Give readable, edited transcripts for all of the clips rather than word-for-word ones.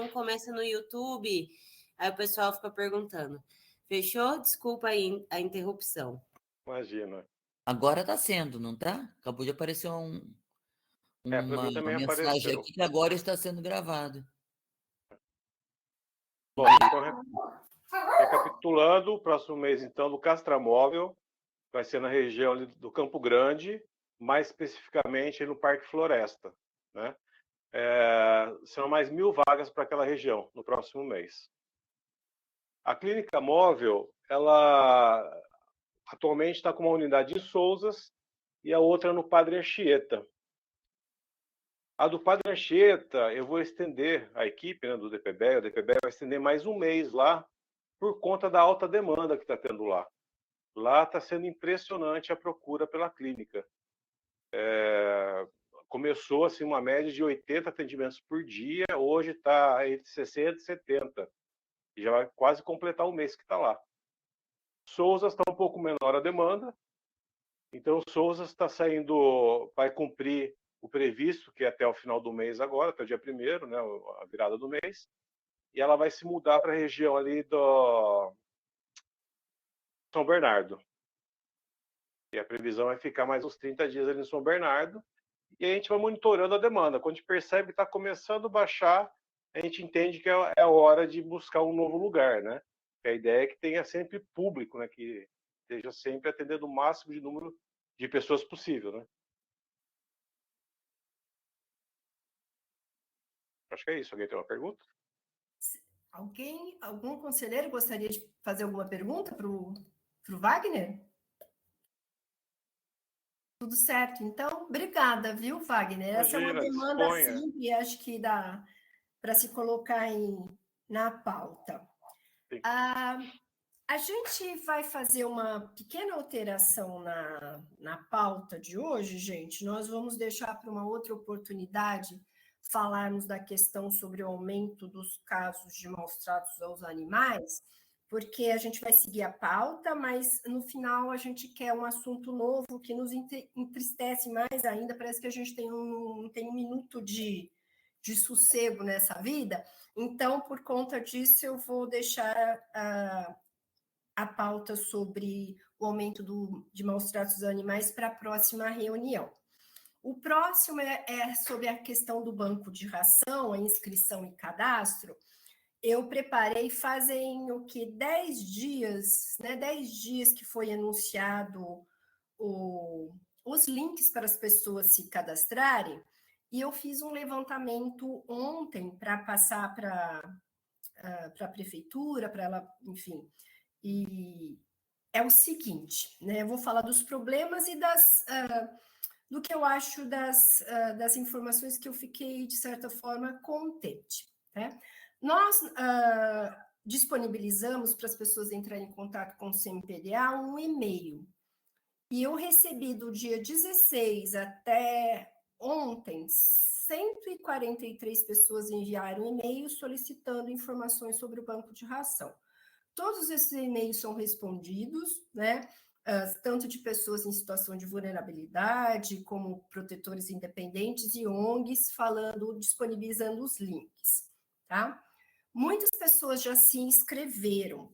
começa no YouTube. Aí o pessoal fica perguntando. Fechou? Desculpa aí a interrupção. Imagina. Agora está sendo, não está? Acabou de aparecer Para uma mim também mensagem apareceu. aqui que agora está sendo gravado. Bom, então, recapitulando, o próximo mês, então, do Castramóvel vai ser na região ali do Campo Grande, mais especificamente no Parque Floresta, né? Serão mais 1.000 vagas para aquela região no próximo mês. A clínica móvel, ela atualmente está com uma unidade em Sousas e a outra no Padre Anchieta. A do Padre Anchieta, eu vou estender a equipe, né, do DPB, o DPB vai estender mais um mês lá, por conta da alta demanda que está tendo lá. Lá está sendo impressionante a procura pela clínica. Começou assim uma média de 80 atendimentos por dia, hoje está entre 60 e 70. E já vai quase completar o mês que está lá. Souza está um pouco menor a demanda, então Souza está saindo, vai cumprir o previsto, que é até o final do mês agora, até o dia 1º, né, a virada do mês, e ela vai se mudar para a região ali do São Bernardo. E a previsão é ficar mais uns 30 dias ali em São Bernardo, e a gente vai monitorando a demanda. Quando a gente percebe que está começando a baixar, a gente entende que é hora de buscar um novo lugar, né? A ideia é que tenha sempre público, né? Que esteja sempre atendendo o máximo de número de pessoas possível, né? Acho que é isso. Alguém tem uma pergunta? Algum conselheiro gostaria de fazer alguma pergunta para o Wagner? Tudo certo, então, obrigada, viu, Wagner? Essa é uma demanda simples, acho que dá para se colocar na pauta. A gente vai fazer uma pequena alteração na pauta de hoje, gente. Nós vamos deixar para uma outra oportunidade falarmos da questão sobre o aumento dos casos de maus-tratos aos animais, porque a gente vai seguir a pauta, mas no final a gente quer um assunto novo que nos entristece mais ainda. Parece que a gente tem um minuto de sossego nessa vida. Então, por conta disso, eu vou deixar a pauta sobre o aumento de maus-tratos dos animais para a próxima reunião. O próximo é sobre a questão do banco de ração, a inscrição e cadastro. Eu preparei fazem 10 dias, né? 10 dias que foi anunciado os links para as pessoas se cadastrarem, e eu fiz um levantamento ontem para passar para a prefeitura, para ela, enfim. E é o seguinte, né? Eu vou falar dos problemas e do que eu acho das informações que eu fiquei, de certa forma, contente, né? Nós disponibilizamos para as pessoas entrarem em contato com o CMPDA um e-mail. E eu recebi do dia 16 até ontem, 143 pessoas enviaram e-mail solicitando informações sobre o banco de ração. Todos esses e-mails são respondidos, né? Tanto de pessoas em situação de vulnerabilidade, como protetores independentes e ONGs, disponibilizando os links, tá? Muitas pessoas já se inscreveram,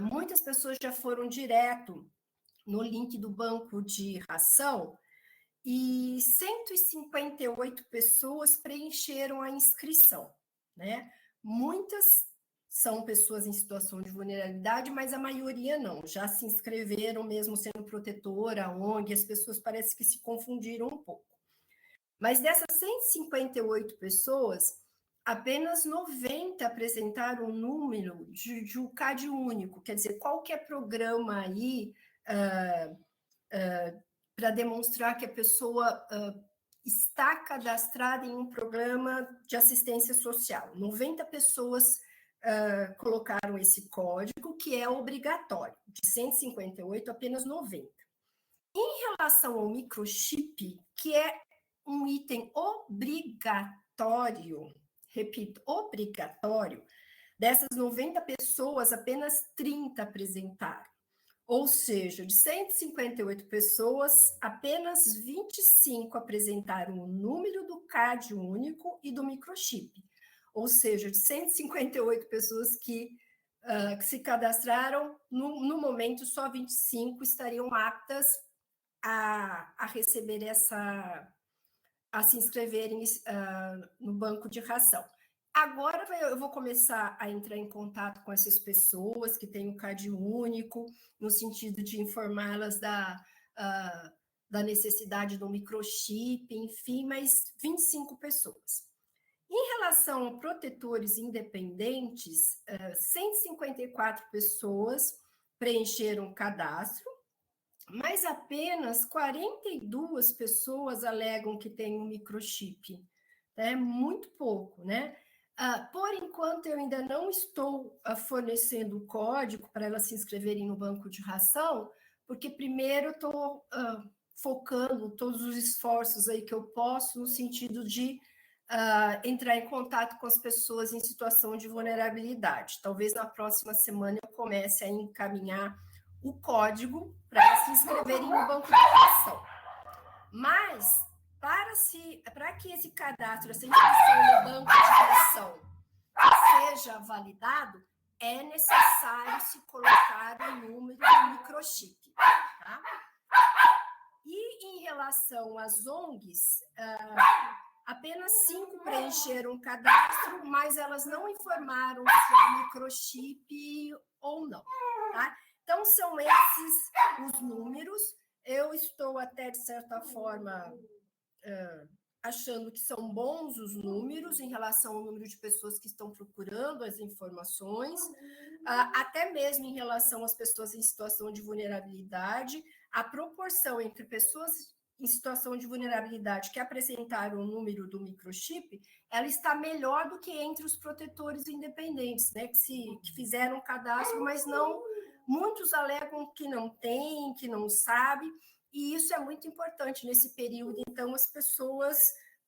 muitas pessoas já foram direto no link do banco de ração, e 158 pessoas preencheram a inscrição, né? Muitas são pessoas em situação de vulnerabilidade, mas a maioria não, já se inscreveram mesmo sendo protetora, ONG, as pessoas parece que se confundiram um pouco. Mas dessas 158 pessoas, apenas 90 apresentaram o número de um CAD único, quer dizer, qualquer programa aí para demonstrar que a pessoa está cadastrada em um programa de assistência social. 90 pessoas colocaram esse código, que é obrigatório. De 158, apenas 90. Em relação ao microchip, que é um item obrigatório, repito, obrigatório, dessas 90 pessoas, apenas 30 apresentaram. Ou seja, de 158 pessoas, apenas 25 apresentaram o número do CAD único e do microchip. ou seja, de 158 pessoas que se cadastraram, no momento só 25 estariam aptas a receber a se inscreverem no banco de ração. Agora eu vou começar a entrar em contato com essas pessoas que têm o CAD único, no sentido de informá-las da necessidade do microchip, enfim, mas 25 pessoas. Em relação a protetores independentes, 154 pessoas preencheram o cadastro, mas apenas 42 pessoas alegam que têm um microchip. É muito pouco, né? Por enquanto, eu ainda não estou fornecendo o código para elas se inscreverem no banco de ração, porque primeiro eu estou focando todos os esforços aí que eu posso no sentido de entrar em contato com as pessoas em situação de vulnerabilidade. Talvez na próxima semana eu comece a encaminhar o código para se inscreverem no banco de ração. Mas, para que esse cadastro, essa inscrição no banco de ração seja validado, é necessário se colocar o número do microchip. Tá? E em relação às ONGs, apenas 5 preencheram o cadastro, mas elas não informaram se é microchip ou não. Tá? Então, são esses os números. Eu estou até, de certa forma, achando que são bons os números em relação ao número de pessoas que estão procurando as informações, até mesmo em relação às pessoas em situação de vulnerabilidade, a proporção entre pessoas em situação de vulnerabilidade que apresentaram o número do microchip, ela está melhor do que entre os protetores independentes, né, que fizeram cadastro, mas não... Muitos alegam que não tem, que não sabe, e isso é muito importante nesse período. Então, as pessoas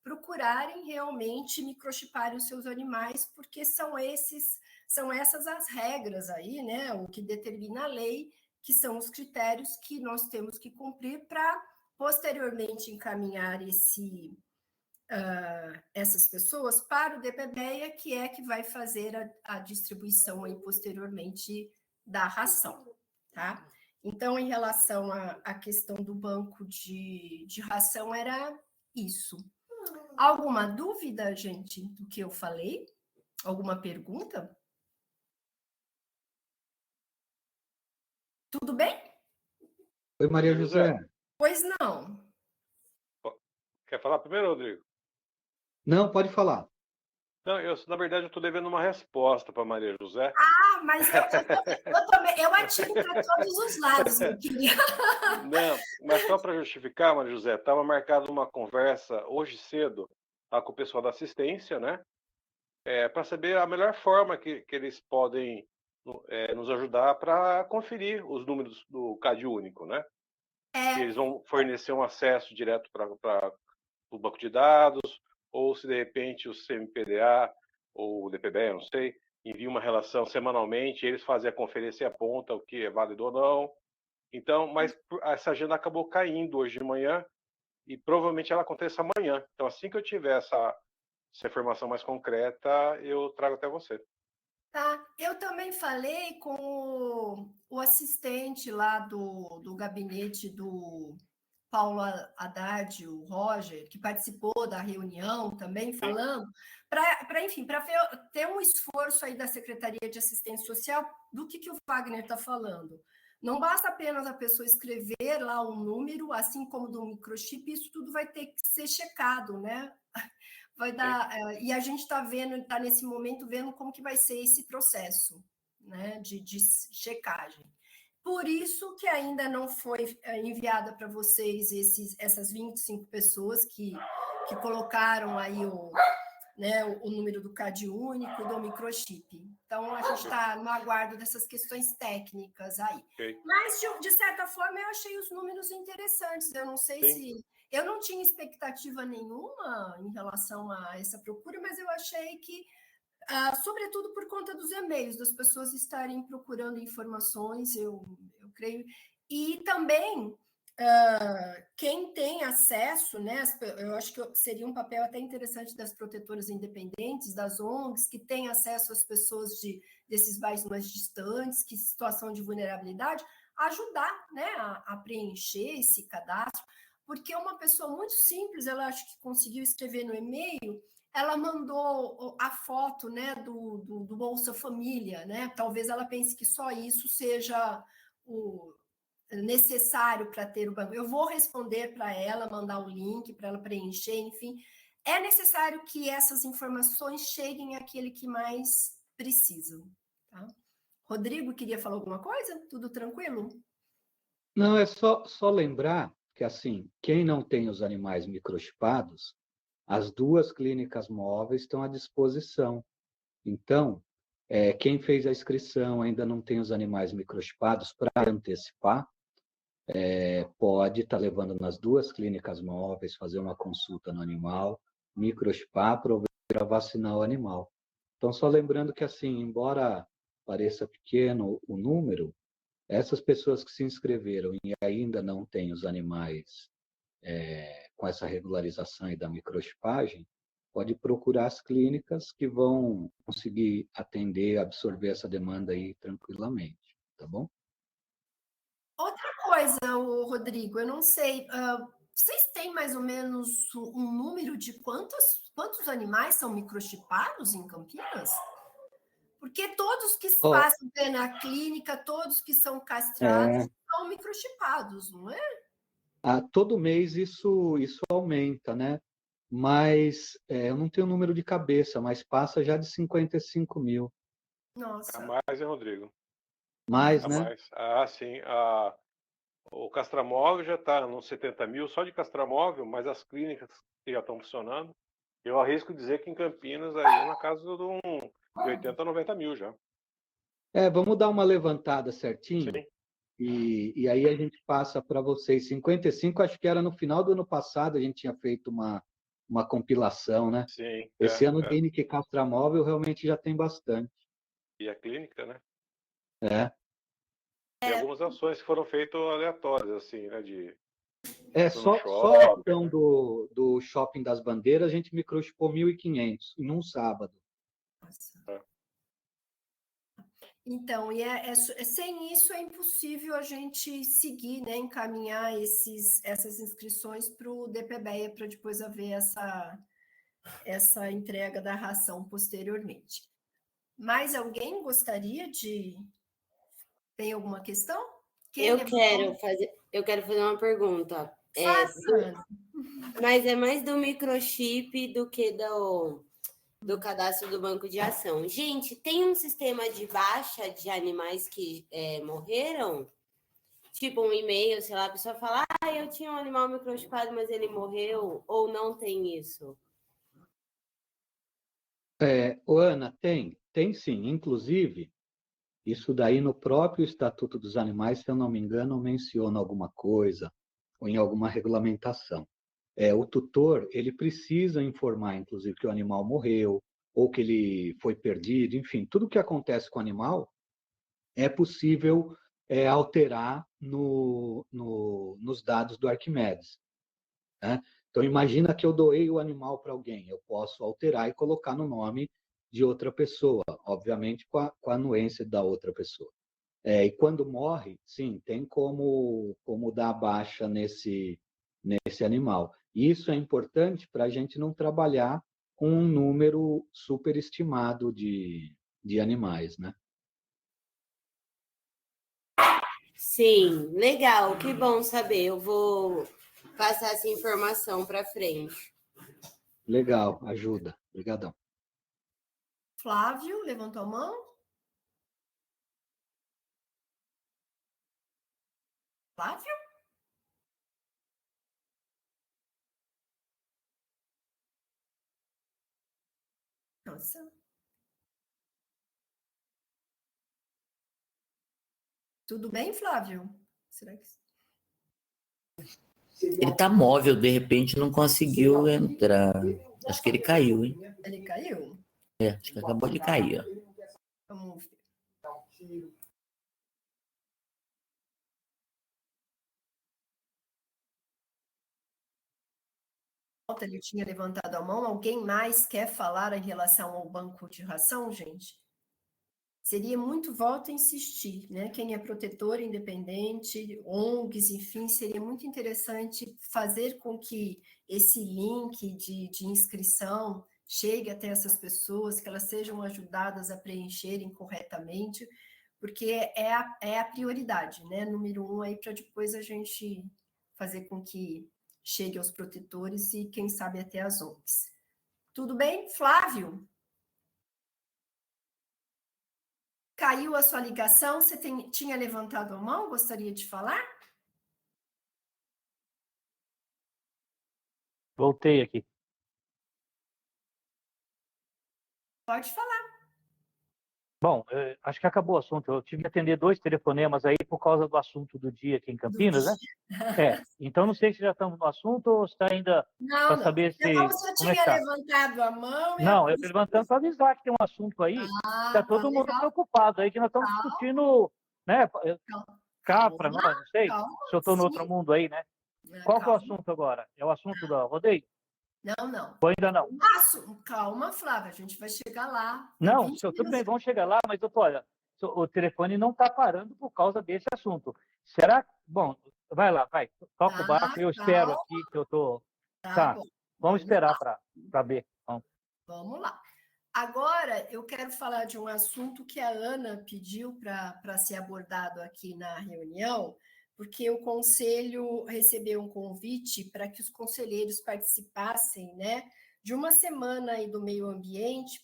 procurarem realmente microchiparem os seus animais, porque são essas as regras aí, né? O que determina a lei, que são os critérios que nós temos que cumprir para posteriormente encaminhar essas pessoas para o DPBEA, que vai fazer a distribuição aí posteriormente da ração, tá? Então, em relação à questão do banco de ração, era isso. Alguma dúvida, gente, do que eu falei? Alguma pergunta? Tudo bem? Oi, Maria José. Pois não. Quer falar primeiro, Rodrigo? Não, pode falar. Não, na verdade, eu estou devendo uma resposta para Maria José. Mas eu atiro para todos os lados, meu querido. Não, mas só para justificar, Maria José, estava marcada uma conversa hoje cedo com o pessoal da assistência, né? Para saber a melhor forma que eles podem nos ajudar para conferir os números do CAD único, né? Se eles vão fornecer um acesso direto para o banco de dados, ou se de repente o CMPDA ou o DPBEA, não sei, envia uma relação semanalmente, eles fazem a conferência e apontam o que é válido ou não. Então, mas essa agenda acabou caindo hoje de manhã e provavelmente ela aconteça amanhã. Então, assim que eu tiver essa informação mais concreta, eu trago até você. Tá. Eu também falei com o assistente lá do gabinete do Paulo Haddad, o Roger, que participou da reunião também, falando, para ter um esforço aí da Secretaria de Assistência Social do que o Wagner está falando. Não basta apenas a pessoa escrever lá um número, assim como do microchip, isso tudo vai ter que ser checado, né? Vai dar, e a gente está nesse momento vendo como que vai ser esse processo, né, de checagem. Por isso que ainda não foi enviada para vocês essas 25 pessoas que colocaram aí o número do CAD único e do microchip. Então, a gente está no aguardo dessas questões técnicas aí. Okay. Mas, de certa forma, eu achei os números interessantes. Eu não sei se... Eu não tinha expectativa nenhuma em relação a essa procura, mas eu achei que, sobretudo por conta dos e-mails, das pessoas estarem procurando informações, eu creio. E também quem tem acesso, né? Eu acho que seria um papel até interessante das protetoras independentes, das ONGs, que têm acesso às pessoas desses bairros mais distantes, que situação de vulnerabilidade, ajudar, né, a preencher esse cadastro, porque uma pessoa muito simples, ela acho que conseguiu escrever no e-mail, ela mandou a foto, né, do Bolsa Família, né? Talvez ela pense que só isso seja o necessário para ter o banco. Eu vou responder para ela, mandar o link para ela preencher, enfim. É necessário que essas informações cheguem àquele que mais precisa. Tá? Rodrigo, queria falar alguma coisa? Tudo tranquilo? Não, é só lembrar que, assim, quem não tem os animais microchipados, as 2 clínicas móveis estão à disposição. Então, quem fez a inscrição ainda não tem os animais microchipados para antecipar, pode estar levando nas 2 clínicas móveis, fazer uma consulta no animal, microchipar para vacinar o animal. Então, só lembrando que, assim, embora pareça pequeno o número, essas pessoas que se inscreveram e ainda não têm os animais com essa regularização e da microchipagem, pode procurar as clínicas que vão conseguir atender, absorver essa demanda aí tranquilamente, tá bom? Outra coisa, Rodrigo, eu não sei, vocês têm mais ou menos um número de quantos animais são microchipados em Campinas? Porque todos que Oh, passam pela clínica, todos que são castrados, é, são microchipados, não é? todo mês isso aumenta, né? Mas eu não tenho o número de cabeça, mas passa já de 55 mil. A Nossa. mais, hein, Rodrigo? Mais, A né? mais. Ah, sim. O castramóvel já está nos 70 mil, só de castramóvel, mas as clínicas que já estão funcionando, eu arrisco dizer que em Campinas aí é na casa de 80 a 90 mil já. Vamos dar uma levantada certinho Sim, e aí a gente passa para vocês. 55, acho que era no final do ano passado, a gente tinha feito uma compilação, né? sim. Esse ano de NQ Castramóvel realmente já tem bastante. E a clínica, né? É, E algumas ações que foram feitas aleatórias, assim, né? No só a shopping, ação né? do Shopping das Bandeiras, a gente microchipou 1.500 em um sábado. É. Então, sem isso é impossível a gente seguir, né, encaminhar essas inscrições para o DPBEA para depois haver essa entrega da ração posteriormente. Mais alguém gostaria de... Tem alguma questão? Eu quero fazer uma pergunta. Faça. Mas é mais do microchip do que do cadastro do banco de ação. Gente, tem um sistema de baixa de animais que morreram? Tipo um e-mail, sei lá, a pessoa fala, eu tinha um animal microchipado, mas ele morreu, ou não tem isso? Ana, tem sim. Inclusive, isso daí no próprio Estatuto dos Animais, se eu não me engano, menciona alguma coisa, ou em alguma regulamentação. O tutor, ele precisa informar, inclusive, que o animal morreu, ou que ele foi perdido, enfim, tudo que acontece com o animal é possível alterar nos dados do Arquimedes, né? Então, imagina que eu doei o animal para alguém, eu posso alterar e colocar no nome de outra pessoa, obviamente com a anuência da outra pessoa. E quando morre, sim, tem como dar baixa nesse animal. Isso é importante para a gente não trabalhar com um número superestimado de animais, né? Sim, legal, que bom saber. Eu vou passar essa informação para frente. Legal, ajuda. Obrigadão. Flávio, levantou a mão? Flávio? Nossa. Tudo bem, Flávio? Será que... Ele tá móvel, de repente não conseguiu entrar. Acho que ele caiu, hein? Ele caiu? Acho que acabou de cair, ó. Vamos ver. ele tinha levantado a mão. Alguém mais quer falar em relação ao banco de ração, gente? Seria muito volto a insistir, né? Quem é protetor independente, ONGs, enfim, seria muito interessante fazer com que esse link de inscrição chegue até essas pessoas, que elas sejam ajudadas a preencherem corretamente, porque é a prioridade, né? Número 1 aí, para depois a gente fazer com que chegue aos protetores e, quem sabe, até as ONGs. Tudo bem, Flávio? Caiu a sua ligação? Você tinha levantado a mão? Gostaria de falar? Voltei aqui. Pode falar. Bom, acho que acabou o assunto. Eu tive que atender 2 telefonemas aí por causa do assunto do dia aqui em Campinas, né? Então não sei se já estamos no assunto ou se está ainda Não, para não. saber É como se eu como é que tinha está. levantado a mão. Não, eu estou levantando para avisar que tem um assunto aí. Está todo mundo Legal. preocupado aí, que nós estamos discutindo, né? Cá para nós, não sei Calma, se eu estou no sim. outro mundo aí, né? Qual que é o Calma. assunto agora? É o assunto da rodeio? Não. Ou ainda não? Calma, Flávia, a gente vai chegar lá. Não, tudo bem, vamos chegar lá, mas doutor, olha, o telefone não está parando por causa desse assunto. Será? Bom, vai lá, vai, toca o barco, eu espero aqui que eu tô. Tá, bom. vamos esperar para ver. Vamos lá. Agora, eu quero falar de um assunto que a Ana pediu para ser abordado aqui na reunião, porque o Conselho recebeu um convite para que os conselheiros participassem, né, de uma semana aí do meio ambiente,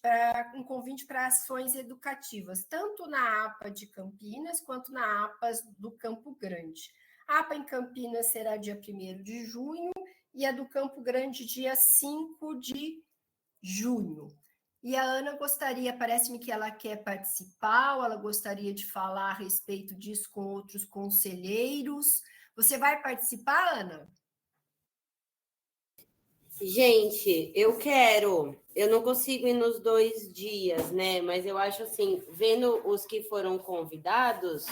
um convite para ações educativas, tanto na APA de Campinas quanto na APA do Campo Grande. A APA em Campinas será dia 1º de junho e a do Campo Grande dia 5 de junho. E a Ana gostaria, parece-me que ela quer participar, ou ela gostaria de falar a respeito disso com outros conselheiros. Você vai participar, Ana? Gente, eu quero. Eu não consigo ir nos 2 dias, né? Mas eu acho assim, vendo os que foram convidados,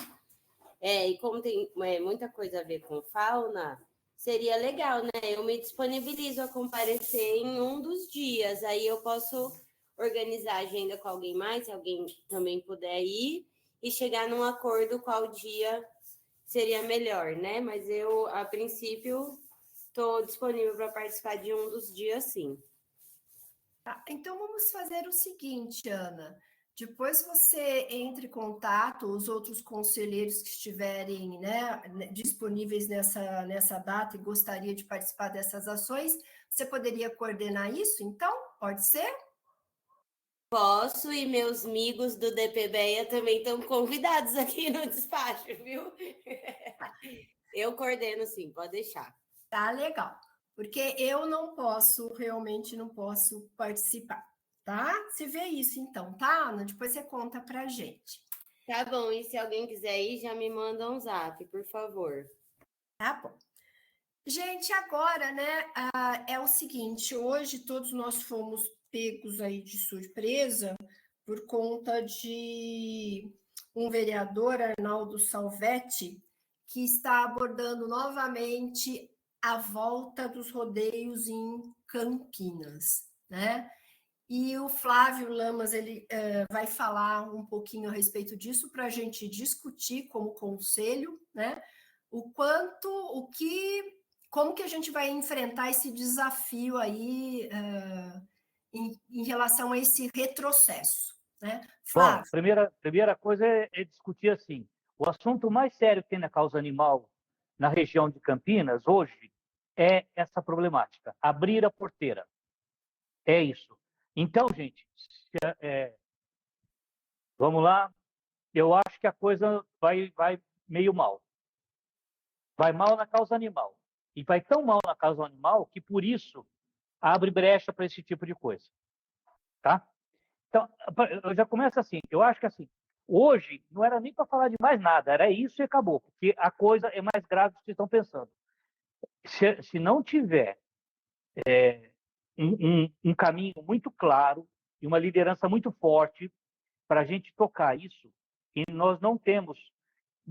e como tem muita coisa a ver com fauna, seria legal, né? Eu me disponibilizo a comparecer em um dos dias. Aí eu posso organizar a agenda com alguém mais, se alguém também puder ir, e chegar num acordo qual dia seria melhor, né? Mas eu, a princípio, estou disponível para participar de um dos dias, sim. Tá, então vamos fazer o seguinte, Ana. Depois você entre em contato, os outros conselheiros que estiverem, né, disponíveis nessa data e gostaria de participar dessas ações, você poderia coordenar isso, então? Pode ser? Posso, e meus amigos do DPBEA também estão convidados aqui no despacho, viu? Eu coordeno sim, pode deixar. Tá legal, porque eu realmente não posso participar, tá? Você vê isso então, tá, Ana? Depois você conta pra gente. Tá bom, e se alguém quiser ir, já me manda um zap, por favor. Tá bom. Gente, agora, né, é o seguinte, hoje todos nós fomos pegos aí de surpresa por conta de um vereador, Arnaldo Salvetti, que está abordando novamente a volta dos rodeios em Campinas, né? E o Flávio Lamas, ele vai falar um pouquinho a respeito disso para a gente discutir como conselho, né? Como que a gente vai enfrentar esse desafio aí em relação a esse retrocesso, né? Flávio. Bom, primeira coisa é discutir assim, o assunto mais sério que tem na causa animal na região de Campinas hoje é essa problemática, abrir a porteira. É isso. Então, gente, vamos lá. Eu acho que a coisa vai meio mal. Vai mal na causa animal. E vai tão mal na causa animal que, por isso, abre brecha para esse tipo de coisa. Tá? Então, eu já começo assim. Eu acho que assim, hoje não era nem para falar de mais nada, era isso e acabou, porque a coisa é mais grave do que vocês estão pensando. Se não tiver um caminho muito claro e uma liderança muito forte para a gente tocar isso, e nós não temos.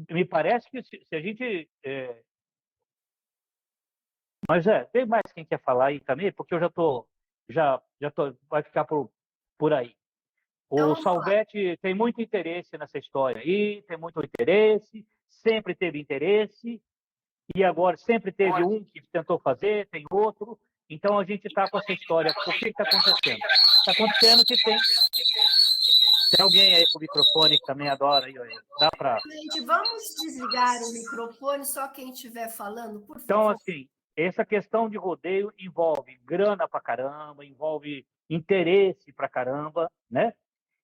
Me parece que se a gente Mas tem mais quem quer falar aí também, porque eu vai ficar por aí. O Salvetti tem muito interesse nessa história aí, tem muito interesse, sempre teve interesse, e agora sempre teve um que tentou fazer, tem outro. Então a gente está com essa história. O que está acontecendo? Está acontecendo que tem alguém aí com o microfone que também adora. Dá para. Gente, vamos desligar o microfone, só quem estiver falando, por favor. Então, assim, essa questão de rodeio envolve grana pra caramba, envolve interesse pra caramba, né?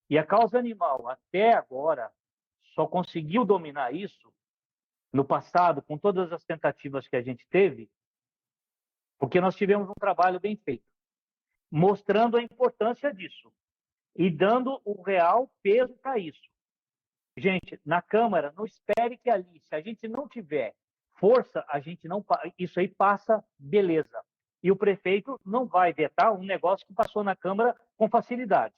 E a causa animal, até agora, só conseguiu dominar isso no passado, com todas as tentativas que a gente teve, porque nós tivemos um trabalho bem feito, mostrando a importância disso e dando o real peso para isso. Gente, na Câmara, não espere que ali, se a gente não tiver força, a gente não, isso aí passa, beleza. E o prefeito não vai vetar um negócio que passou na Câmara com facilidade.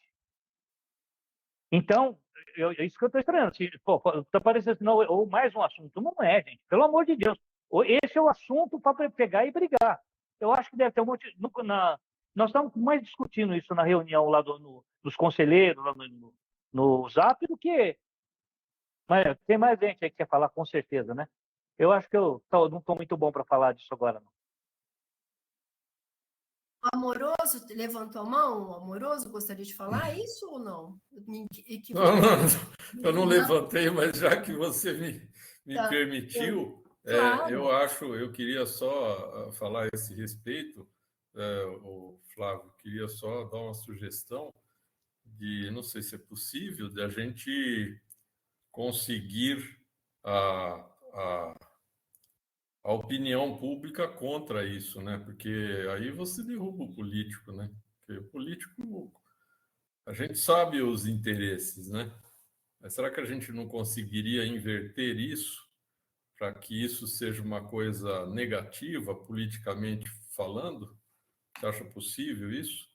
Então, isso que eu estou estranhando. Está parecendo não, ou mais um assunto. Não é, gente. Pelo amor de Deus. Esse é o assunto para pegar e brigar. Eu acho que deve ter um monte... Nós estamos mais discutindo isso na reunião lá dos conselheiros, lá no Zap, do que... Mas tem mais gente aí que quer falar, com certeza, né? Eu acho que eu não estou muito bom para falar disso agora, não. O Amoroso levantou a mão? O Amoroso gostaria de falar isso ou não? Não, eu não levantei, mas já que você me permitiu, claro. eu queria só falar a esse respeito, o Flávio, queria só dar uma sugestão de, não sei se é possível, de a gente conseguir a opinião pública contra isso, né? Porque aí você derruba o político, né? Porque o político, a gente sabe os interesses, né? Mas será que a gente não conseguiria inverter isso para que isso seja uma coisa negativa, politicamente falando? Você acha possível isso?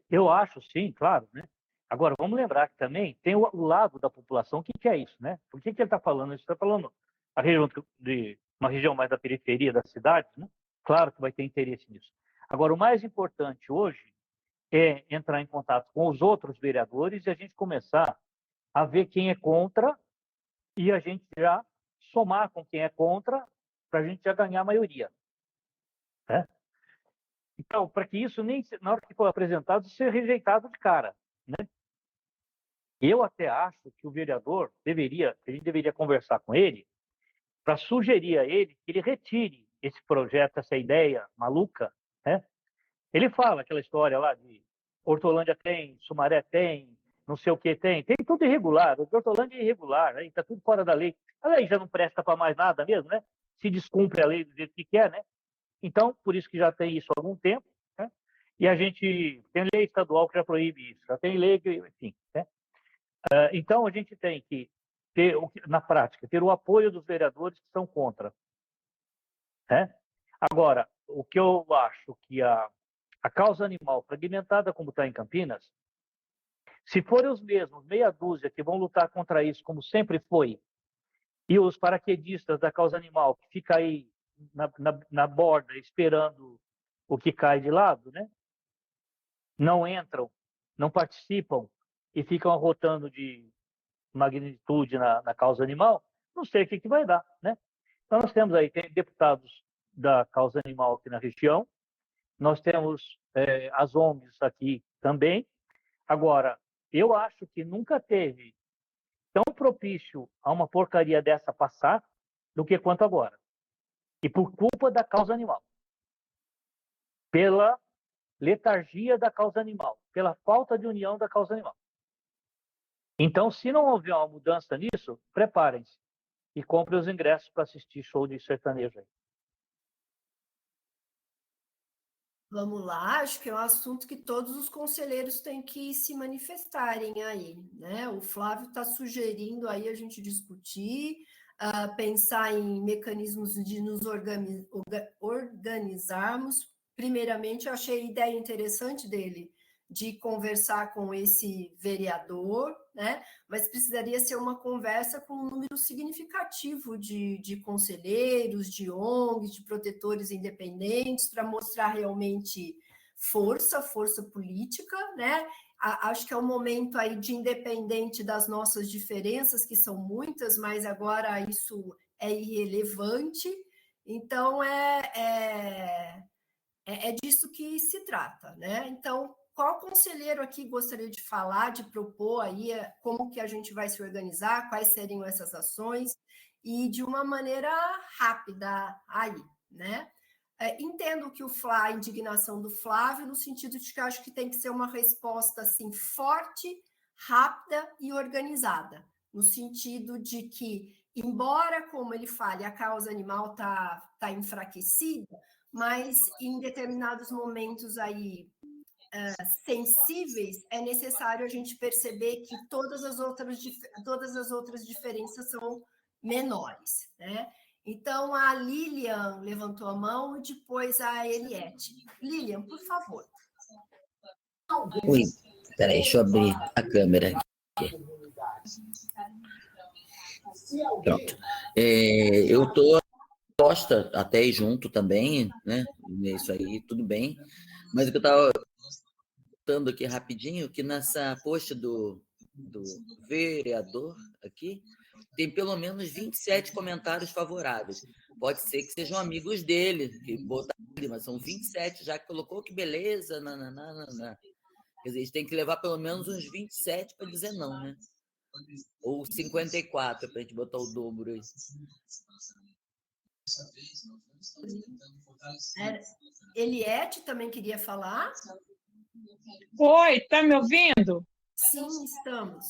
Eu acho, sim, claro, né? Agora, vamos lembrar que também tem o lado da população que quer isso, né? Por que ele está falando isso? Está falando a região uma região mais da periferia da cidade, né? Claro que vai ter interesse nisso. Agora, o mais importante hoje é entrar em contato com os outros vereadores e a gente começar a ver quem é contra e a gente já somar com quem é contra para a gente já ganhar a maioria, né? Então, para que isso nem na hora que for apresentado seja rejeitado de cara, né? Eu até acho que o vereador a gente deveria conversar com ele para sugerir a ele que ele retire esse projeto, essa ideia maluca, né? Ele fala aquela história lá de Hortolândia tem, Sumaré tem, não sei o que tem tudo irregular. O de Hortolândia é irregular, né? Está tudo fora da lei. A lei já não presta para mais nada mesmo, né? Se descumpre a lei do jeito que quer, né? Então, por isso que já tem isso há algum tempo, né? E a gente tem lei estadual que já proíbe isso, já tem lei que, enfim, né? Então, a gente tem que ter, na prática, ter o apoio dos vereadores que são contra, né? Agora, o que eu acho que a causa animal fragmentada como está em Campinas, se forem os mesmos, meia dúzia, que vão lutar contra isso, como sempre foi, e os paraquedistas da causa animal, que fica aí na borda, esperando o que cai de lado, né? Não entram, não participam e ficam arrotando de magnitude na causa animal, não sei o que vai dar, né? Então, nós temos aí deputados da causa animal aqui na região, nós temos as ONGs aqui também. Agora, eu acho que nunca teve tão propício a uma porcaria dessa passar do que quanto agora. E por culpa da causa animal. Pela letargia da causa animal. Pela falta de união da causa animal. Então, se não houver uma mudança nisso, preparem-se. E comprem os ingressos para assistir show de sertanejo aí. Vamos lá, acho que é um assunto que todos os conselheiros têm que se manifestarem aí, né? O Flávio está sugerindo aí a gente discutir, pensar em mecanismos de nos organizarmos. Primeiramente, eu achei a ideia interessante dele, de conversar com esse vereador, né? Mas precisaria ser uma conversa com um número significativo de conselheiros, de ONGs, de protetores independentes, para mostrar realmente força política, né? Acho que é um momento aí de independente das nossas diferenças, que são muitas, mas agora isso é irrelevante. Então, é disso que se trata, né? Então, qual conselheiro aqui gostaria de falar, de propor aí como que a gente vai se organizar, quais seriam essas ações, e de uma maneira rápida aí, né? Entendo que a indignação do Flávio, no sentido de que acho que tem que ser uma resposta assim, forte, rápida e organizada, no sentido de que, embora, como ele fale, a causa animal tá enfraquecida, mas em determinados momentos aí sensíveis, é necessário a gente perceber que todas as outras diferenças são menores, né? Então, a Lilian levantou a mão e depois a Eliette. Lilian, por favor. Oi, peraí, deixa eu abrir a câmera aqui. Pronto. Eu estou disposta até ir junto também, né? Isso aí, tudo bem. Mas o que eu estava contando aqui rapidinho, que nessa post do vereador aqui, tem pelo menos 27 comentários favoráveis. Pode ser que sejam amigos dele, que botaram ali, mas são 27 já que colocou, que beleza, nananana. Quer dizer, a gente tem que levar pelo menos uns 27 para dizer não, né? Ou 54 para a gente botar o dobro aí. Eliette também queria falar? Oi, tá me ouvindo? Sim, estamos.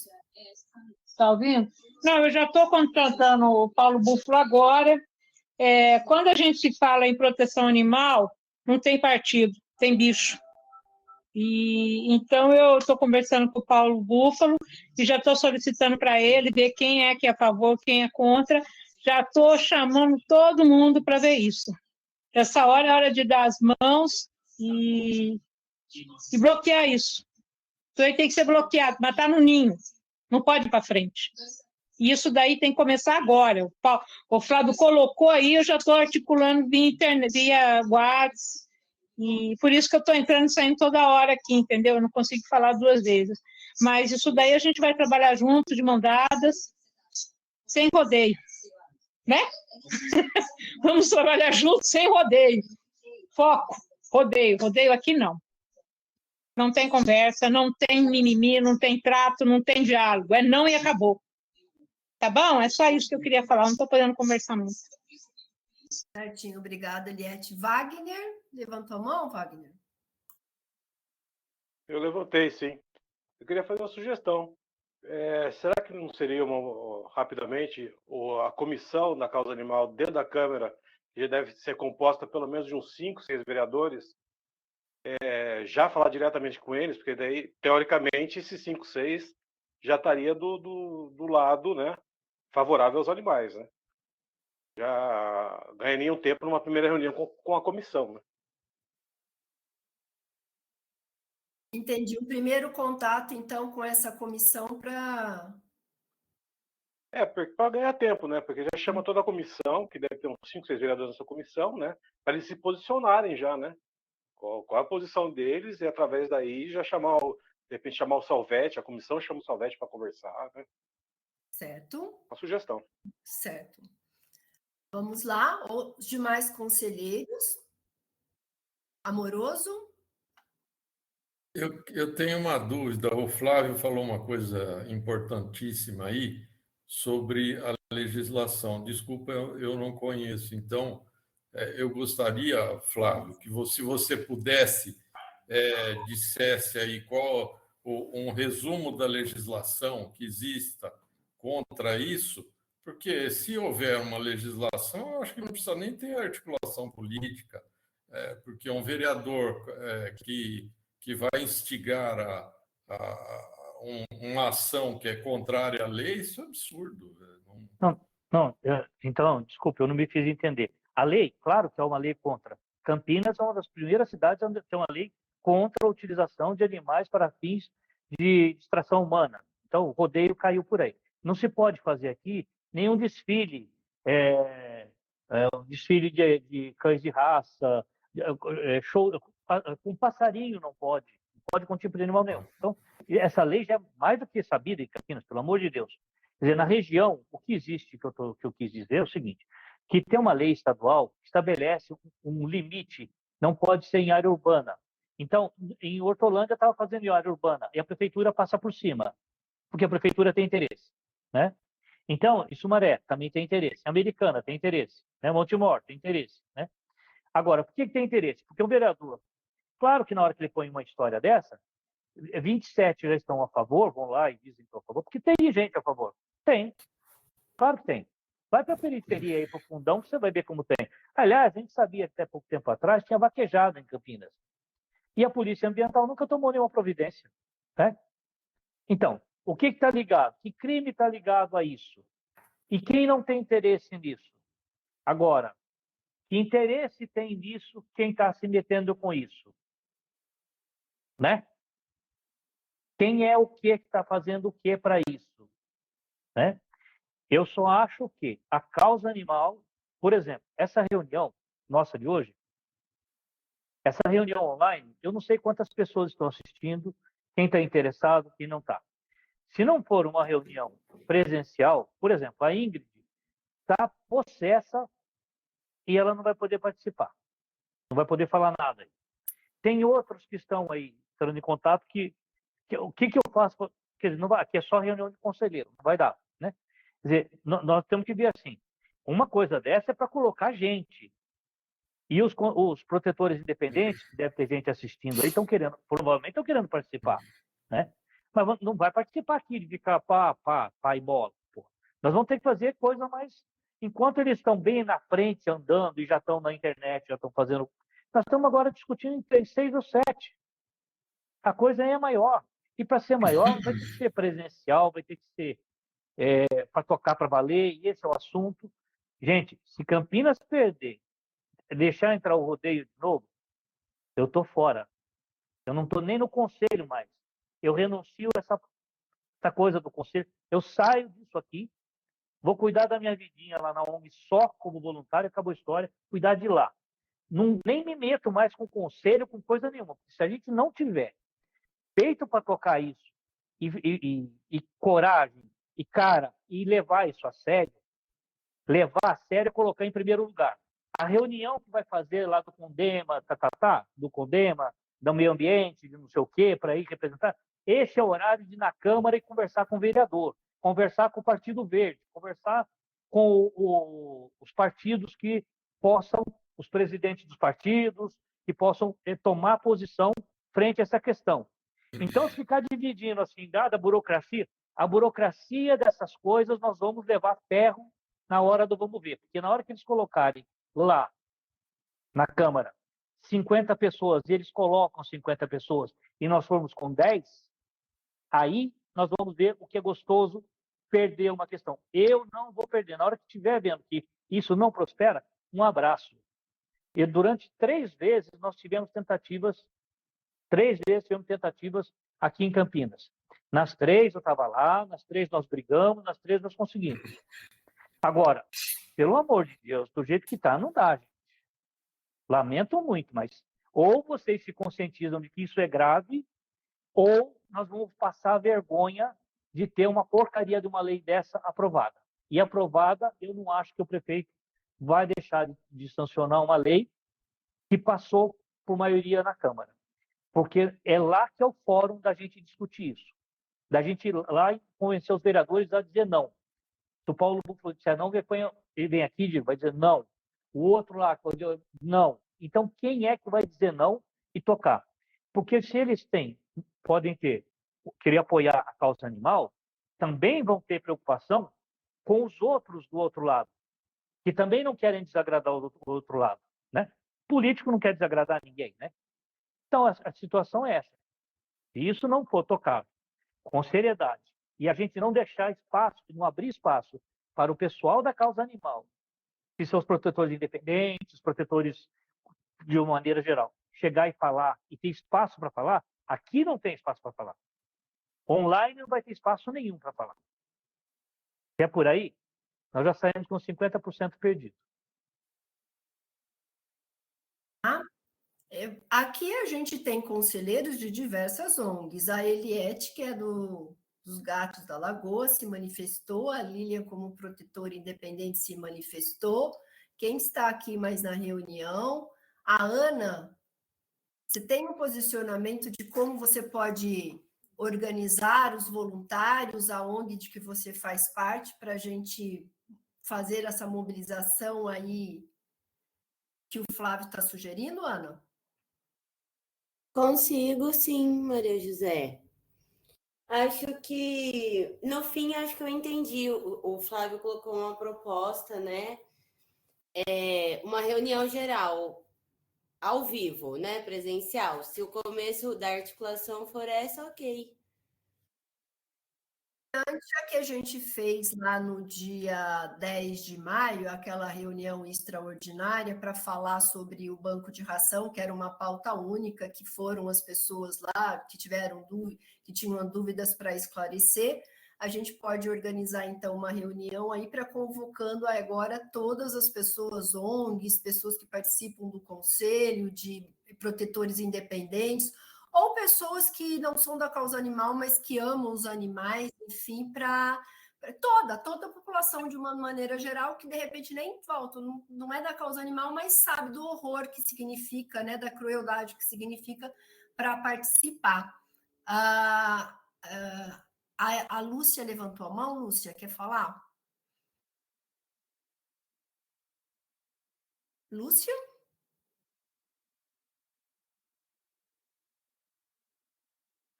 Tá ouvindo? Não, eu já estou contratando o Paulo Búfalo agora. Quando a gente se fala em proteção animal, não tem partido, tem bicho. E então eu estou conversando com o Paulo Búfalo e já estou solicitando para ele ver quem é que é a favor, quem é contra. Já estou chamando todo mundo para ver isso. Essa hora é hora de dar as mãos e bloquear isso. Então ele tem que ser bloqueado, mas está no ninho, não pode ir para frente. E isso daí tem que começar agora. O Flávio colocou aí, eu já estou articulando via internet, via WhatsApp, e por isso que eu estou entrando e saindo toda hora aqui, entendeu? Eu não consigo falar duas vezes. Mas isso daí a gente vai trabalhar junto, de mão dadas, sem rodeio, né? Vamos trabalhar juntos sem rodeio. Foco, rodeio aqui não. Não tem conversa, não tem mimimi, não tem trato, não tem diálogo. É não e acabou. Tá bom? É só isso que eu queria falar, não estou podendo conversar muito. Certinho, obrigada, Eliette. Wagner, levantou a mão, Wagner? Eu levantei, sim. Eu queria fazer uma sugestão. Será que não seria, rapidamente, a comissão da causa animal dentro da Câmara, que já deve ser composta pelo menos de uns 5, 6 vereadores, já falar diretamente com eles, porque daí, teoricamente, esses 5, 6 já estaria do lado, né, favorável aos animais, né? Já ganharia um tempo numa primeira reunião com a comissão, né? Entendi. O primeiro contato, então, com essa comissão para... Para ganhar tempo, né? Porque já chama toda a comissão, que deve ter uns 5, 6 vereadores nessa comissão, né? Para eles se posicionarem já, né? Qual a posição deles, e através daí já de repente chamar o Salvete, a comissão chama o Salvete para conversar, né? Certo. Uma sugestão. Certo. Vamos lá, os demais conselheiros. Amoroso? Eu tenho uma dúvida. O Flávio falou uma coisa importantíssima aí sobre a legislação. Desculpa, eu não conheço. Então, eu gostaria, Flávio, que se você pudesse, dissesse aí qual um resumo da legislação que exista contra isso, porque se houver uma legislação, eu acho que não precisa nem ter articulação política, porque um vereador que vai instigar uma ação que é contrária à lei, isso é absurdo. Então, desculpe, eu não me fiz entender. A lei, claro que é uma lei contra. Campinas é uma das primeiras cidades onde tem uma lei contra a utilização de animais para fins de distração humana. Então, o rodeio caiu por aí. Não se pode fazer aqui nenhum desfile, um desfile de cães de raça, show com passarinho não pode com tipo de animal nenhum. Então, essa lei já é mais do que sabida em Campinas, pelo amor de Deus. Quer dizer, na região, o que existe, que eu quis dizer é o seguinte, que tem uma lei estadual que estabelece um limite, não pode ser em área urbana. Então, em Hortolândia estava fazendo em área urbana, e a prefeitura passa por cima, porque a prefeitura tem interesse, né? Então, em Sumaré também tem interesse, Americana tem interesse, né? Montemor tem interesse, né? Agora, por que tem interesse? Porque o vereador, claro que na hora que ele põe uma história dessa, 27 já estão a favor, vão lá e dizem que estão a favor, porque tem gente a favor. Tem, claro que tem. Vai para a periferia aí, para o fundão, você vai ver como tem. Aliás, a gente sabia que até pouco tempo atrás tinha vaquejada em Campinas. E a Polícia Ambiental nunca tomou nenhuma providência, né? Então, o que está ligado? Que crime está ligado a isso? E quem não tem interesse nisso? Agora, que interesse tem nisso quem está se metendo com isso? Né? Quem é o que está fazendo o que para isso? Né? Eu só acho que a causa animal, por exemplo, essa reunião nossa de hoje, essa reunião online, eu não sei quantas pessoas estão assistindo, quem está interessado, quem não está. Se não for uma reunião presencial, por exemplo, a Ingrid está possessa e ela não vai poder participar, não vai poder falar nada. Tem outros que estão aí entrando em contato o que eu faço? Quer dizer, não vai, aqui é só reunião de conselheiro, não vai dar, né? Quer dizer, nós temos que ver assim, uma coisa dessa é para colocar gente. E os protetores independentes, que deve ter gente assistindo aí, provavelmente estão querendo participar, né? Mas não vai participar aqui de ficar pá e bola. Pô. Nós vamos ter que fazer coisa mais... Enquanto eles estão bem na frente, andando, e já estão na internet, já estão fazendo... Nós estamos agora discutindo em 6 ou 7. A coisa aí é maior. E para ser maior, vai ter que ser presencial, vai ter que ser para tocar para valer, e esse é o assunto. Gente, se Campinas perder, deixar entrar o rodeio de novo, eu estou fora. Eu não estou nem no conselho mais. Eu renuncio a essa coisa do conselho. Eu saio disso aqui, vou cuidar da minha vidinha lá na ONG só como voluntário, acabou a história, cuidar de lá. Nem me meto mais com conselho, com coisa nenhuma. Porque se a gente não tiver peito para tocar isso, e coragem, e cara, e levar isso a sério, e colocar em primeiro lugar. A reunião que vai fazer lá do Condema, do Condema, do meio ambiente, de não sei o quê, para ir representar, esse é o horário de ir na Câmara e conversar com o vereador, conversar com o Partido Verde, conversar com os partidos que possam, os presidentes dos partidos, que possam tomar posição frente a essa questão. Então, se ficar dividindo assim, dada a burocracia dessas coisas, nós vamos levar ferro na hora do vamos ver. Porque na hora que eles colocarem lá, na Câmara, 50 pessoas, e eles colocam 50 pessoas, e nós formos com 10, aí nós vamos ver o que é gostoso perder uma questão. Eu não vou perder. Na hora que estiver vendo que isso não prospera, um abraço. E durante 3 vezes nós tivemos tentativas, 3 vezes tivemos tentativas aqui em Campinas. Nas 3 eu estava lá, nas 3 nós brigamos, nas 3 nós conseguimos. Agora, pelo amor de Deus, do jeito que está, não dá, gente. Lamento muito, mas ou vocês se conscientizam de que isso é grave, ou nós vamos passar a vergonha de ter uma porcaria de uma lei dessa aprovada. E aprovada, eu não acho que o prefeito vai deixar de sancionar uma lei que passou por maioria na Câmara. Porque é lá que é o fórum da gente discutir isso. Da gente ir lá e convencer os vereadores a dizer não. Se o Paulo Búfalo disser não, ele vem aqui e vai dizer não. O outro lá, não. Então, quem é que vai dizer não e tocar? Porque se eles podem querer apoiar a causa animal, também vão ter preocupação com os outros do outro lado, que também não querem desagradar o outro lado, né? Político não quer desagradar ninguém, né? Então, a situação é essa. Se isso não for tocado com seriedade, e a gente não deixar espaço, não abrir espaço para o pessoal da causa animal, que são os protetores independentes, os protetores de uma maneira geral, chegar e falar e ter espaço para falar, aqui não tem espaço para falar. Online não vai ter espaço nenhum para falar. Se é por aí, nós já saímos com 50% perdido. Aqui a gente tem conselheiros de diversas ONGs. A Eliette, que é dos Gatos da Lagoa, se manifestou. A Lília, como protetora independente, se manifestou. Quem está aqui mais na reunião? A Ana, você tem um posicionamento de como você pode organizar os voluntários, a ONG de que você faz parte, para a gente fazer essa mobilização aí que o Flávio está sugerindo, Ana? Consigo, sim, Maria José. Acho que, no fim, acho que eu entendi. O Flávio colocou uma proposta, né? Uma reunião geral, ao vivo, né? Presencial. Se o começo da articulação for essa, ok. Já que a gente fez lá no dia 10 de maio, aquela reunião extraordinária para falar sobre o banco de ração, que era uma pauta única, que foram as pessoas lá que tinham dúvidas para esclarecer, a gente pode organizar, então, uma reunião aí para convocando agora todas as pessoas, ONGs, pessoas que participam do conselho, de protetores independentes, ou pessoas que não são da causa animal, mas que amam os animais, enfim, para toda a população de uma maneira geral, que de repente nem volta, não é da causa animal, mas sabe do horror que significa, né, da crueldade que significa para participar. A Lúcia levantou a mão. Lúcia, quer falar? Lúcia?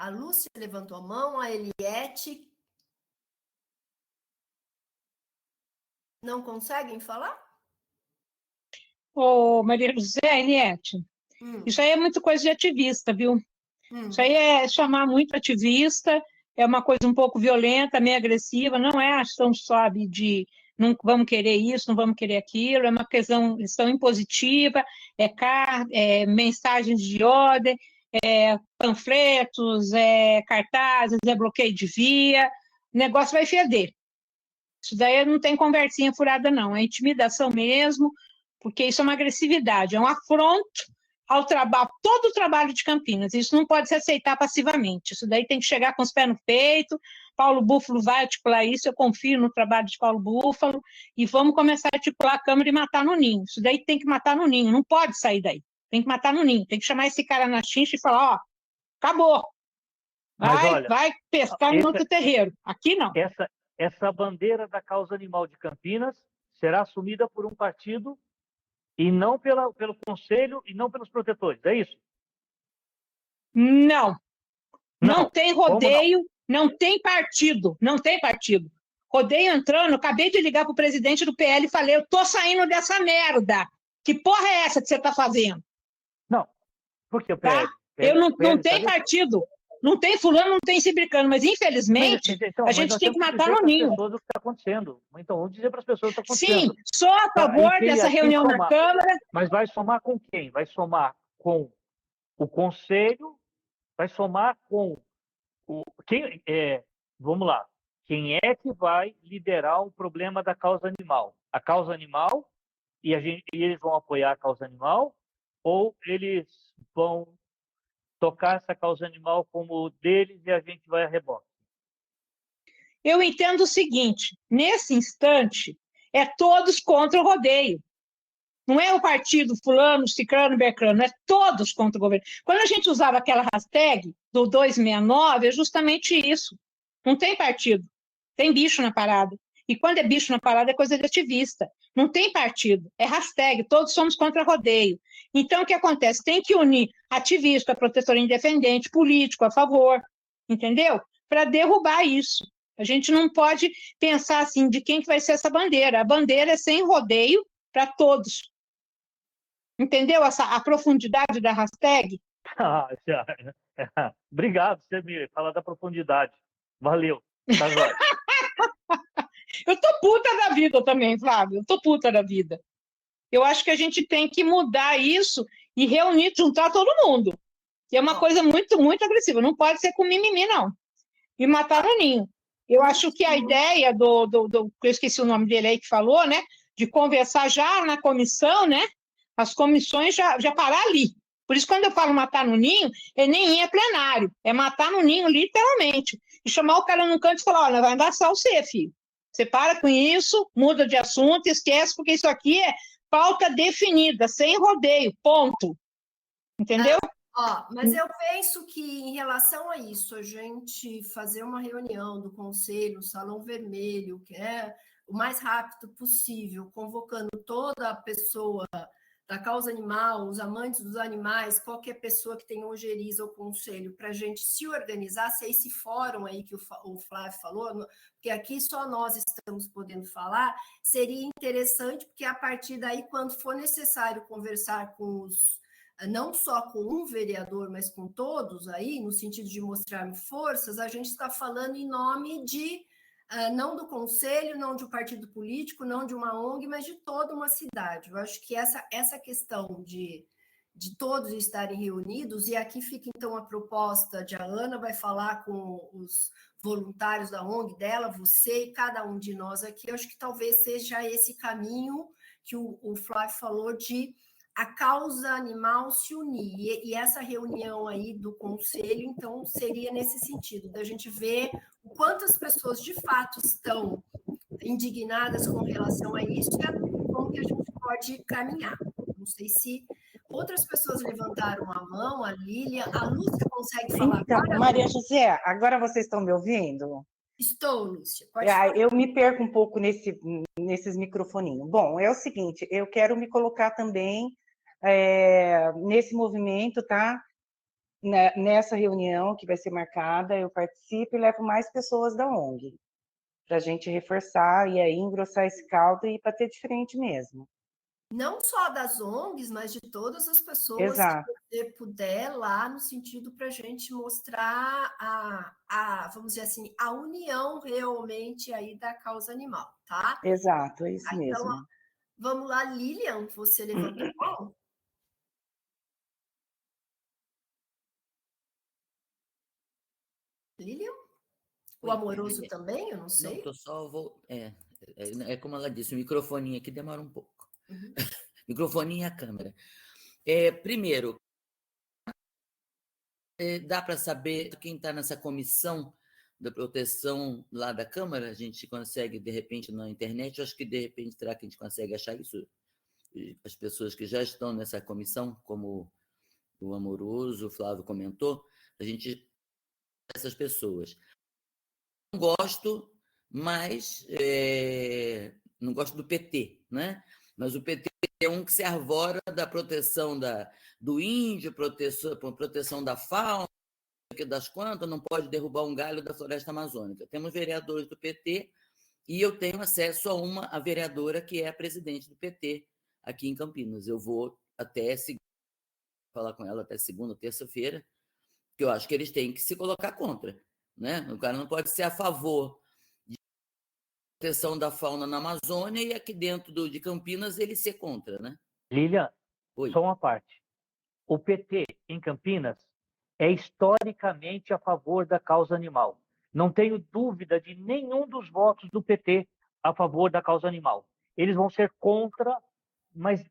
A Lúcia levantou a mão, a Eliette. Não conseguem falar? Ô, Maria José, Eliette, isso aí é muito coisa de ativista, viu? Isso aí é chamar muito ativista, é uma coisa um pouco violenta, meio agressiva, não é ação, sabe, de não vamos querer isso, não vamos querer aquilo, é uma questão impositiva, mensagens de ordem, panfletos, cartazes, bloqueio de via, o negócio vai feder. Isso daí não tem conversinha furada, não, é intimidação mesmo, porque isso é uma agressividade, é um afronto ao trabalho, todo o trabalho de Campinas. Isso não pode se aceitar passivamente, isso daí tem que chegar com os pés no peito. Paulo Búfalo vai articular isso, eu confio no trabalho de Paulo Búfalo, e vamos começar a articular a Câmara e matar no ninho. Isso daí tem que matar no ninho, não pode sair daí. Tem que matar no ninho, tem que chamar esse cara na chincha e falar, ó, acabou. Vai pescar no outro terreiro. Aqui não. Essa bandeira da causa animal de Campinas será assumida por um partido e não pelo conselho e não pelos protetores, é isso? Não. Não tem rodeio, não tem partido. Rodeio entrando, acabei de ligar para o presidente do PL e falei, eu tô saindo dessa merda. Que porra é essa que você está fazendo? Não, porque o PL... Tá? Não tem partido, não tem fulano, não tem cibricano, mas infelizmente a gente tem que matar no ninho. O que está acontecendo. Então, vamos dizer para as pessoas o que está acontecendo. Sim, sou a favor dessa reunião na Câmara. Mas vai somar com quem? Vai somar com o Conselho, vai somar com vamos lá. Quem é que vai liderar o problema da causa animal? A causa animal, e eles vão apoiar a causa animal, ou eles vão tocar essa causa animal como deles e a gente vai a reboque? Eu entendo o seguinte, nesse instante, é todos contra o rodeio. Não é o partido fulano, ciclano, becrano, é todos contra o governo. Quando a gente usava aquela hashtag do 269, é justamente isso. Não tem partido, tem bicho na parada. E quando é bicho na parada é coisa de ativista. Não tem partido, é hashtag, todos somos contra rodeio. Então, o que acontece? Tem que unir ativista, protetor independente, político, a favor, entendeu? Para derrubar isso. A gente não pode pensar assim, de quem que vai ser essa bandeira. A bandeira é sem rodeio para todos. Entendeu a profundidade da hashtag? Obrigado, você me fala da profundidade. Valeu. Tá jóia. Eu tô puta da vida também, Flávio. Eu tô puta da vida. Eu acho que a gente tem que mudar isso e reunir, juntar todo mundo. Que é uma coisa muito, muito agressiva. Não pode ser com mimimi, não. E matar no ninho. Eu acho que a ideia eu esqueci o nome dele aí que falou, né? De conversar já na comissão, né? As comissões já parar ali. Por isso, quando eu falo matar no ninho, nem é plenário. É matar no ninho, literalmente. E chamar o cara num canto e falar, olha, vai andar só você, filho. Você para com isso, muda de assunto, esquece, porque isso aqui é pauta definida, sem rodeio, ponto. Entendeu? Mas eu penso que, em relação a isso, a gente fazer uma reunião do Conselho, no Salão Vermelho, que é o mais rápido possível, convocando toda a pessoa da causa animal, os amantes dos animais, qualquer pessoa que tenha ojeriza ao Conselho, para a gente se organizar, se é esse fórum aí que o Flávio falou, porque aqui só nós estamos podendo falar, seria interessante, porque a partir daí, quando for necessário conversar com não só com um vereador, mas com todos aí, no sentido de mostrar forças, a gente está falando em nome de, não do conselho, não de um partido político, não de uma ONG, mas de toda uma cidade. Eu acho que essa questão de todos estarem reunidos, e aqui fica então a proposta de a Ana vai falar com os voluntários da ONG dela, você e cada um de nós aqui, eu acho que talvez seja esse caminho que o Flávio falou de a causa animal se unir, e essa reunião aí do conselho, então, seria nesse sentido, da gente ver o quanto as pessoas de fato estão indignadas com relação a isso e como que a gente pode caminhar. Não sei se outras pessoas levantaram a mão, a Lília, a Lúcia consegue falar então, agora? Maria José, agora vocês estão me ouvindo? Estou, Lúcia, pode falar. Eu me perco um pouco nesses microfoninhos. Bom, é o seguinte, eu quero me colocar também nesse movimento, tá? Nessa reunião que vai ser marcada, eu participo e levo mais pessoas da ONG, para a gente reforçar e aí engrossar esse caldo e bater de frente mesmo. Não só das ONGs, mas de todas as pessoas. Exato. Que você puder lá, no sentido para a gente mostrar vamos dizer assim, a união realmente aí da causa animal, tá? Exato, é isso mesmo. Então, vamos lá, Lilian, você levantou a mão? Lilian? O amoroso também? Eu não sei. Não, tô só é como ela disse, o microfoninho aqui demora um pouco. Uhum. Microfoninho e a câmera. Primeiro, dá para saber quem está nessa comissão da proteção lá da Câmara? A gente consegue, de repente, na internet? Eu acho que, de repente, será que a gente consegue achar isso? As pessoas que já estão nessa comissão, como o Amoroso, o Flávio comentou, a gente... essas pessoas. Não gosto, mas... não gosto do PT, né? Mas o PT é um que se arvora da proteção do índio, proteção da fauna, das quantas, não pode derrubar um galho da floresta amazônica. Temos vereadores do PT e eu tenho acesso a vereadora que é a presidente do PT aqui em Campinas. Eu vou até falar com ela até segunda, terça-feira, que eu acho que eles têm que se colocar contra, né? O cara não pode ser a favor de proteção da fauna na Amazônia e aqui dentro de Campinas ele ser contra, né? Lilian, só uma parte. O PT em Campinas é historicamente a favor da causa animal. Não tenho dúvida de nenhum dos votos do PT a favor da causa animal. Eles vão ser contra, mas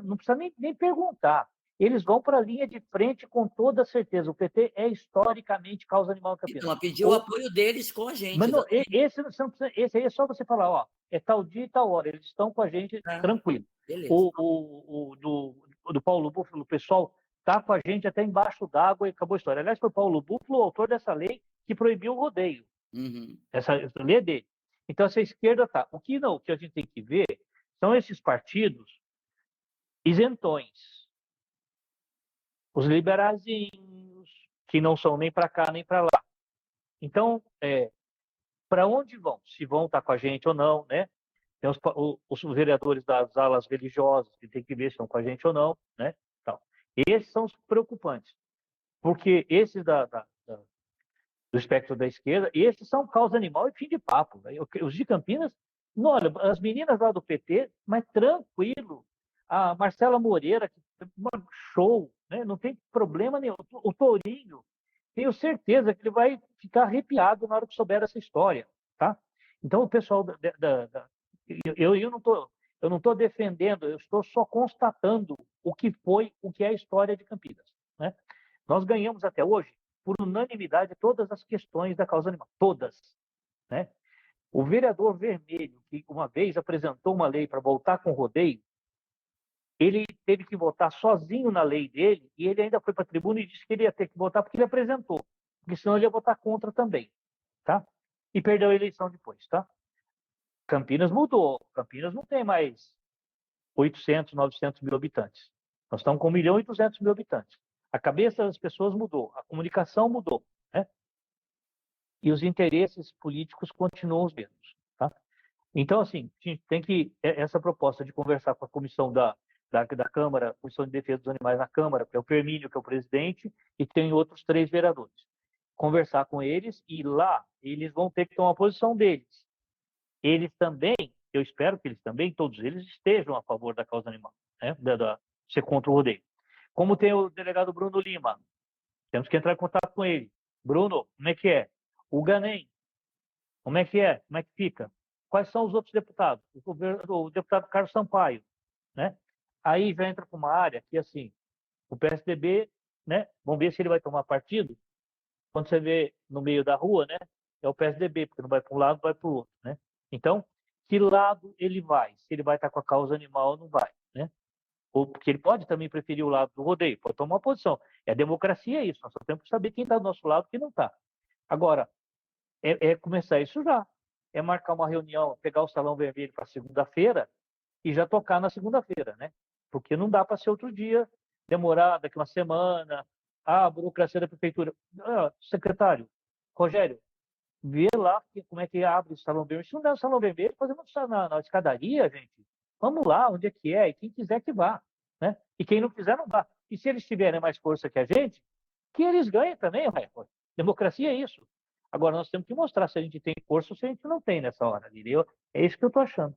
não precisa nem perguntar. Eles vão para a linha de frente com toda certeza. O PT é historicamente causa animal em Campinas. Então, pedir o apoio deles com a gente. Mas não, esse aí é só você falar, ó, é tal dia e tal hora. Eles estão com a gente tranquilo. Beleza. Do Paulo Búfalo, o pessoal está com a gente até embaixo d'água e acabou a história. Aliás, foi o Paulo Búfalo o autor dessa lei que proibiu o rodeio. Uhum. Essa lei é dele. Então, essa esquerda está. O que a gente tem que ver são esses partidos isentões. Os liberaizinhos, que não são nem para cá nem para lá. Então, para onde vão? Se vão estar com a gente ou não, né? Tem os vereadores das alas religiosas, que tem que ver se estão com a gente ou não, né? Então, esses são os preocupantes. Porque esses do espectro da esquerda, esses são causa animal e fim de papo. Né? Os de Campinas, olha, as meninas lá do PT, mas tranquilo. A Marcela Moreira, que show, né? Não tem problema nenhum. O Tourinho, tenho certeza que ele vai ficar arrepiado na hora que souber essa história, tá? Então, o pessoal eu não estou defendendo, eu estou só constatando o que é a história de Campinas, né? Nós ganhamos até hoje, por unanimidade, todas as questões da causa animal, todas, né? O vereador Vermelho, que uma vez apresentou uma lei para voltar com o rodeio, ele teve que votar sozinho na lei dele, e ele ainda foi para a tribuna e disse que ele ia ter que votar porque ele apresentou, porque senão ele ia votar contra também, tá? E perdeu a eleição depois, tá? Campinas mudou, Campinas não tem mais 800, 900 mil habitantes. Nós estamos com 1.200.000 habitantes. A cabeça das pessoas mudou, a comunicação mudou, né? E os interesses políticos continuam os mesmos, tá? Então, assim, a gente tem que essa proposta de conversar com a comissão da Câmara, Comissão de Defesa dos Animais na Câmara, que é o Permínio, que é o presidente, e tem outros 3 vereadores. Conversar com eles, e lá eles vão ter que tomar a posição deles. Eles também, eu espero que eles também, todos eles, estejam a favor da causa animal, né? Ser contra o rodeio. Como tem o delegado Bruno Lima, temos que entrar em contato com ele. Bruno, como é que é? O Ganem, como é que é? Como é que fica? Quais são os outros deputados? O deputado Carlos Sampaio, né? Aí já entra para uma área que, assim, o PSDB, né? Vamos ver se ele vai tomar partido. Quando você vê no meio da rua, né? É o PSDB, porque não vai para um lado, vai para o outro, né? Então, que lado ele vai? Se ele vai estar com a causa animal ou não vai, né? Ou porque ele pode também preferir o lado do rodeio, pode tomar uma posição. É democracia isso, nós só temos que saber quem está do nosso lado e quem não está. Agora, é começar isso já. É marcar uma reunião, pegar o Salão Vermelho para segunda-feira e já tocar na segunda-feira, né? Porque não dá para ser outro dia, demorar daqui uma semana, a burocracia da prefeitura. Secretário, Rogério, vê lá como é que abre o Salão Vermelho. Se não der o Salão Vermelho, fazemos na escadaria, gente. Vamos lá, onde é que é, e quem quiser que vá, né? E quem não quiser, não vá. E se eles tiverem mais força que a gente, que eles ganhem também, ué. Democracia é isso. Agora, nós temos que mostrar se a gente tem força ou se a gente não tem nessa hora, entendeu? É isso que eu estou achando.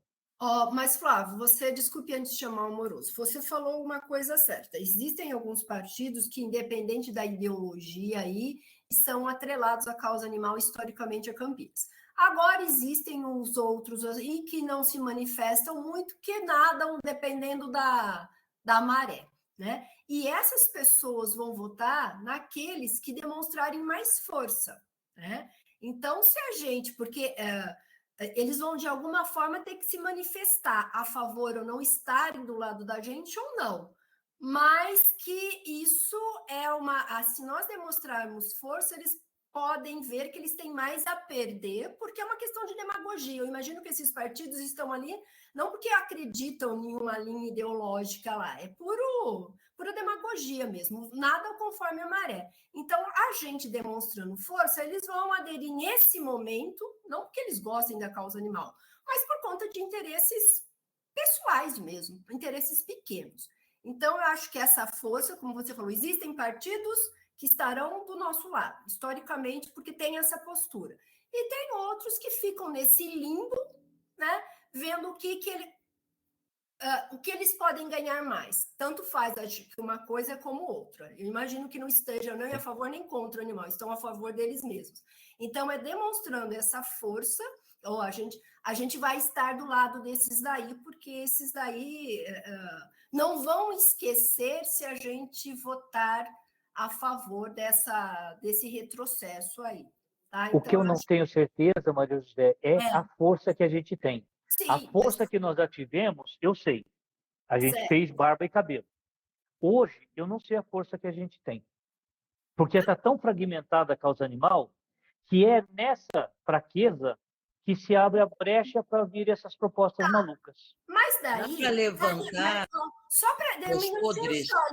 Mas, Flávio, você, desculpe antes de chamar o Moroso, você falou uma coisa certa. Existem alguns partidos que, independente da ideologia aí, são atrelados à causa animal historicamente a Campinas. Agora existem os outros aí que não se manifestam muito, que nadam dependendo da maré, né? E essas pessoas vão votar naqueles que demonstrarem mais força, né? Então, se a gente, porque eles vão, de alguma forma, ter que se manifestar a favor ou não estarem do lado da gente ou não. Mas que isso é se nós demonstrarmos força, eles podem ver que eles têm mais a perder, porque é uma questão de demagogia. Eu imagino que esses partidos estão ali, não porque acreditam em uma linha ideológica lá, é pura demagogia mesmo, nada conforme a maré. Então, a gente demonstrando força, eles vão aderir nesse momento, não porque eles gostem da causa animal, mas por conta de interesses pessoais mesmo, interesses pequenos. Então, eu acho que essa força, como você falou, existem partidos que estarão do nosso lado, historicamente, porque tem essa postura. E tem outros que ficam nesse limbo, né, vendo o que eles podem ganhar mais. Tanto faz, acho que uma coisa como outra. Eu imagino que não estejam nem a favor nem contra o animal, estão a favor deles mesmos. Então, é demonstrando essa força, ou a gente vai estar do lado desses daí, porque esses daí não vão esquecer se a gente votar a favor desse retrocesso aí. Tá? Então, o que eu não tenho certeza, Maria José, é a força que a gente tem. Sim, a força que nós já tivemos, eu sei. A gente fez barba e cabelo. Hoje, eu não sei a força que a gente tem. Porque está tão fragmentada a causa animal que é nessa fraqueza que se abre a brecha para vir essas propostas malucas. Mas daí... Para levantar... Só para...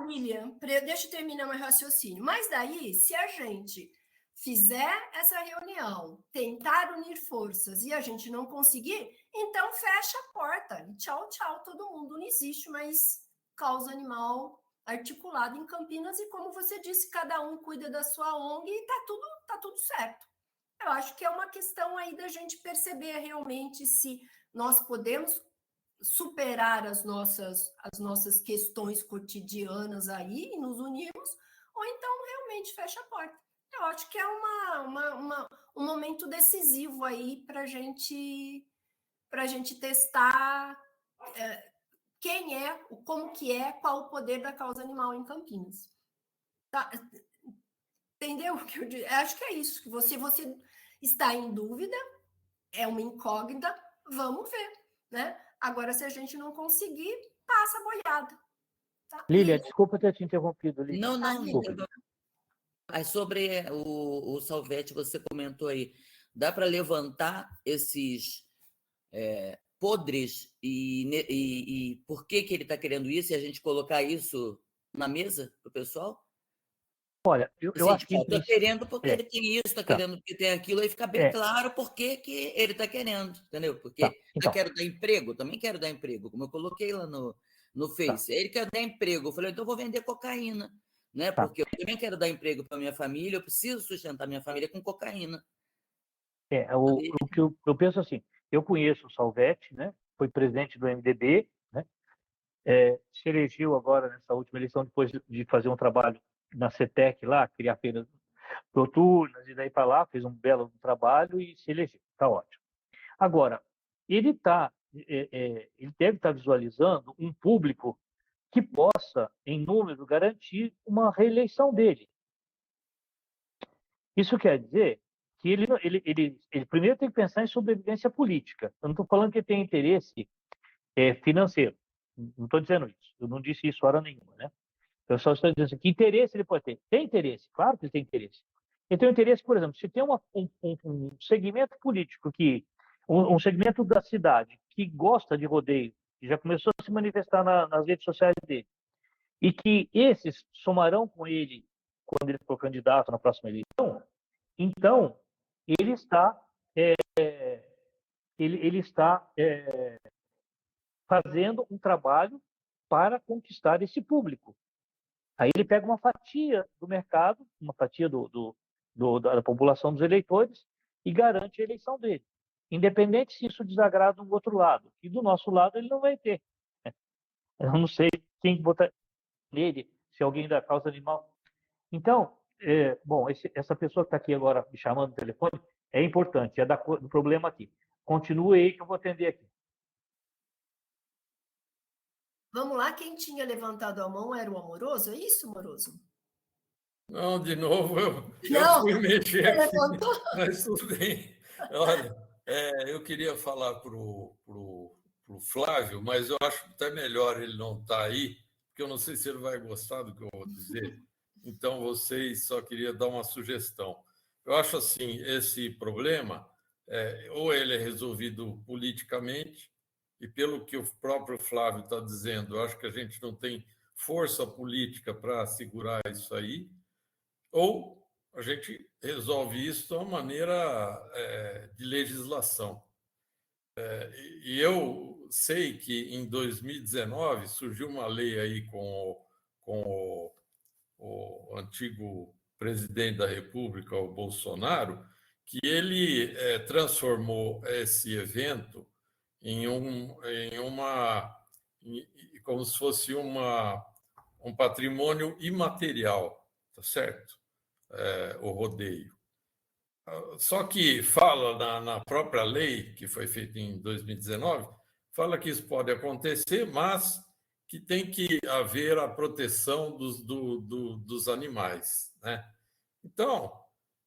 Lilian, deixa eu terminar meu raciocínio. Mas daí, se a gente fizer essa reunião, tentar unir forças e a gente não conseguir, então fecha a porta. Tchau, tchau, todo mundo. Não existe mais causa animal articulada em Campinas e, como você disse, cada um cuida da sua ONG e tá tudo certo. Eu acho que é uma questão aí da gente perceber realmente se nós podemos superar as nossas questões cotidianas aí e nos unirmos, ou então realmente fecha a porta. Eu acho que é um momento decisivo aí para a gente testar quem é, como que é, qual o poder da causa animal em Campinas. Tá? Entendeu o que eu digo? Acho que é isso, que você está em dúvida, é uma incógnita, vamos ver, né? Agora, se a gente não conseguir, passa a boiada. Tá? Lília, desculpa ter te interrompido, Lília. Não, Desculpa. Mas sobre o Salvetti, você comentou aí, dá para levantar esses podres e por que ele está querendo isso e a gente colocar isso na mesa para o pessoal? Olha, eu acho que... Está querendo porque ele tem isso, está querendo porque tem aquilo, aí fica bem claro por que ele está querendo, entendeu? Porque eu quero dar emprego, também quero dar emprego, como eu coloquei lá no Face. Ele quer dar emprego, eu falei, então eu vou vender cocaína, né? Porque eu também quero dar emprego para minha família, eu preciso sustentar minha família com cocaína. O que eu penso assim, eu conheço o Salvetti, né? Foi presidente do MDB, né? Se elegeu agora nessa última eleição, depois de fazer um trabalho na CETEC lá, criar feiras noturnas, e daí para lá, fez um belo trabalho e se elegeu. Está ótimo. Agora, ele deve estar visualizando um público que possa, em número, garantir uma reeleição dele. Isso quer dizer que ele primeiro tem que pensar em sobrevivência política. Eu não estou falando que ele tem interesse financeiro. Não estou dizendo isso. Eu não disse isso hora nenhuma, né? Eu só estou dizendo assim, que interesse ele pode ter. Tem interesse, claro que ele tem interesse. Ele tem interesse, por exemplo, se tem um segmento político um segmento da cidade que gosta de rodeio, que já começou a se manifestar nas redes sociais dele, e que esses somarão com ele quando ele for candidato na próxima eleição, então ele está fazendo um trabalho para conquistar esse público. Aí ele pega uma fatia do mercado, uma fatia da população dos eleitores e garante a eleição dele. Independente se isso desagrada do outro lado. E do nosso lado ele não vai ter. Eu não sei quem botar nele, se alguém da causa animal. Então, essa pessoa que está aqui agora me chamando no telefone é importante, é do problema aqui. Continue aí que eu vou atender aqui. Vamos lá, quem tinha levantado a mão era o Amoroso, é isso, Amoroso? Não, de novo, eu fui mexer aqui, mas tudo bem. Olha, eu queria falar para o Flávio, mas eu acho até melhor ele não estar aí, porque eu não sei se ele vai gostar do que eu vou dizer. Então, só queria dar uma sugestão. Eu acho assim, esse problema, ou ele é resolvido politicamente, e pelo que o próprio Flávio está dizendo, eu acho que a gente não tem força política para segurar isso aí, ou a gente resolve isso de uma maneira de legislação. E eu sei que em 2019 surgiu uma lei aí com o antigo presidente da República, o Bolsonaro, que ele transformou esse evento como se fosse um patrimônio imaterial, tá certo? O rodeio. Só que fala na própria lei, que foi feita em 2019, fala que isso pode acontecer, mas que tem que haver a proteção dos animais, né? Então,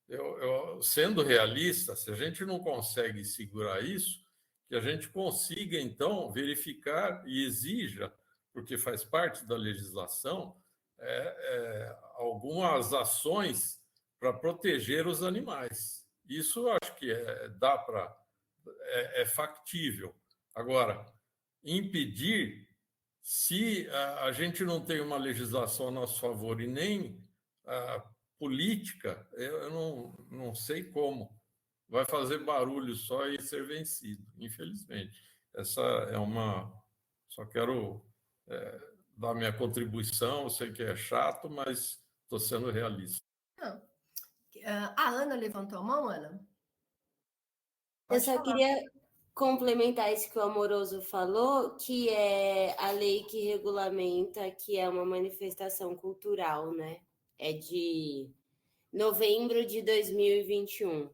eu sendo realista, se a gente não consegue segurar isso, que a gente consiga, então, verificar e exija, porque faz parte da legislação, algumas ações para proteger os animais. Isso eu acho que é factível. Agora, impedir, se a gente não tem uma legislação a nosso favor e nem política, eu não sei como. Vai fazer barulho só e ser vencido, infelizmente. Essa é Só quero dar minha contribuição, eu sei que é chato, mas estou sendo realista. Não. A Ana levantou a mão, Ana? Eu só queria complementar isso que o Amoroso falou, que é a lei que regulamenta que é uma manifestação cultural, né? É de novembro de 2021.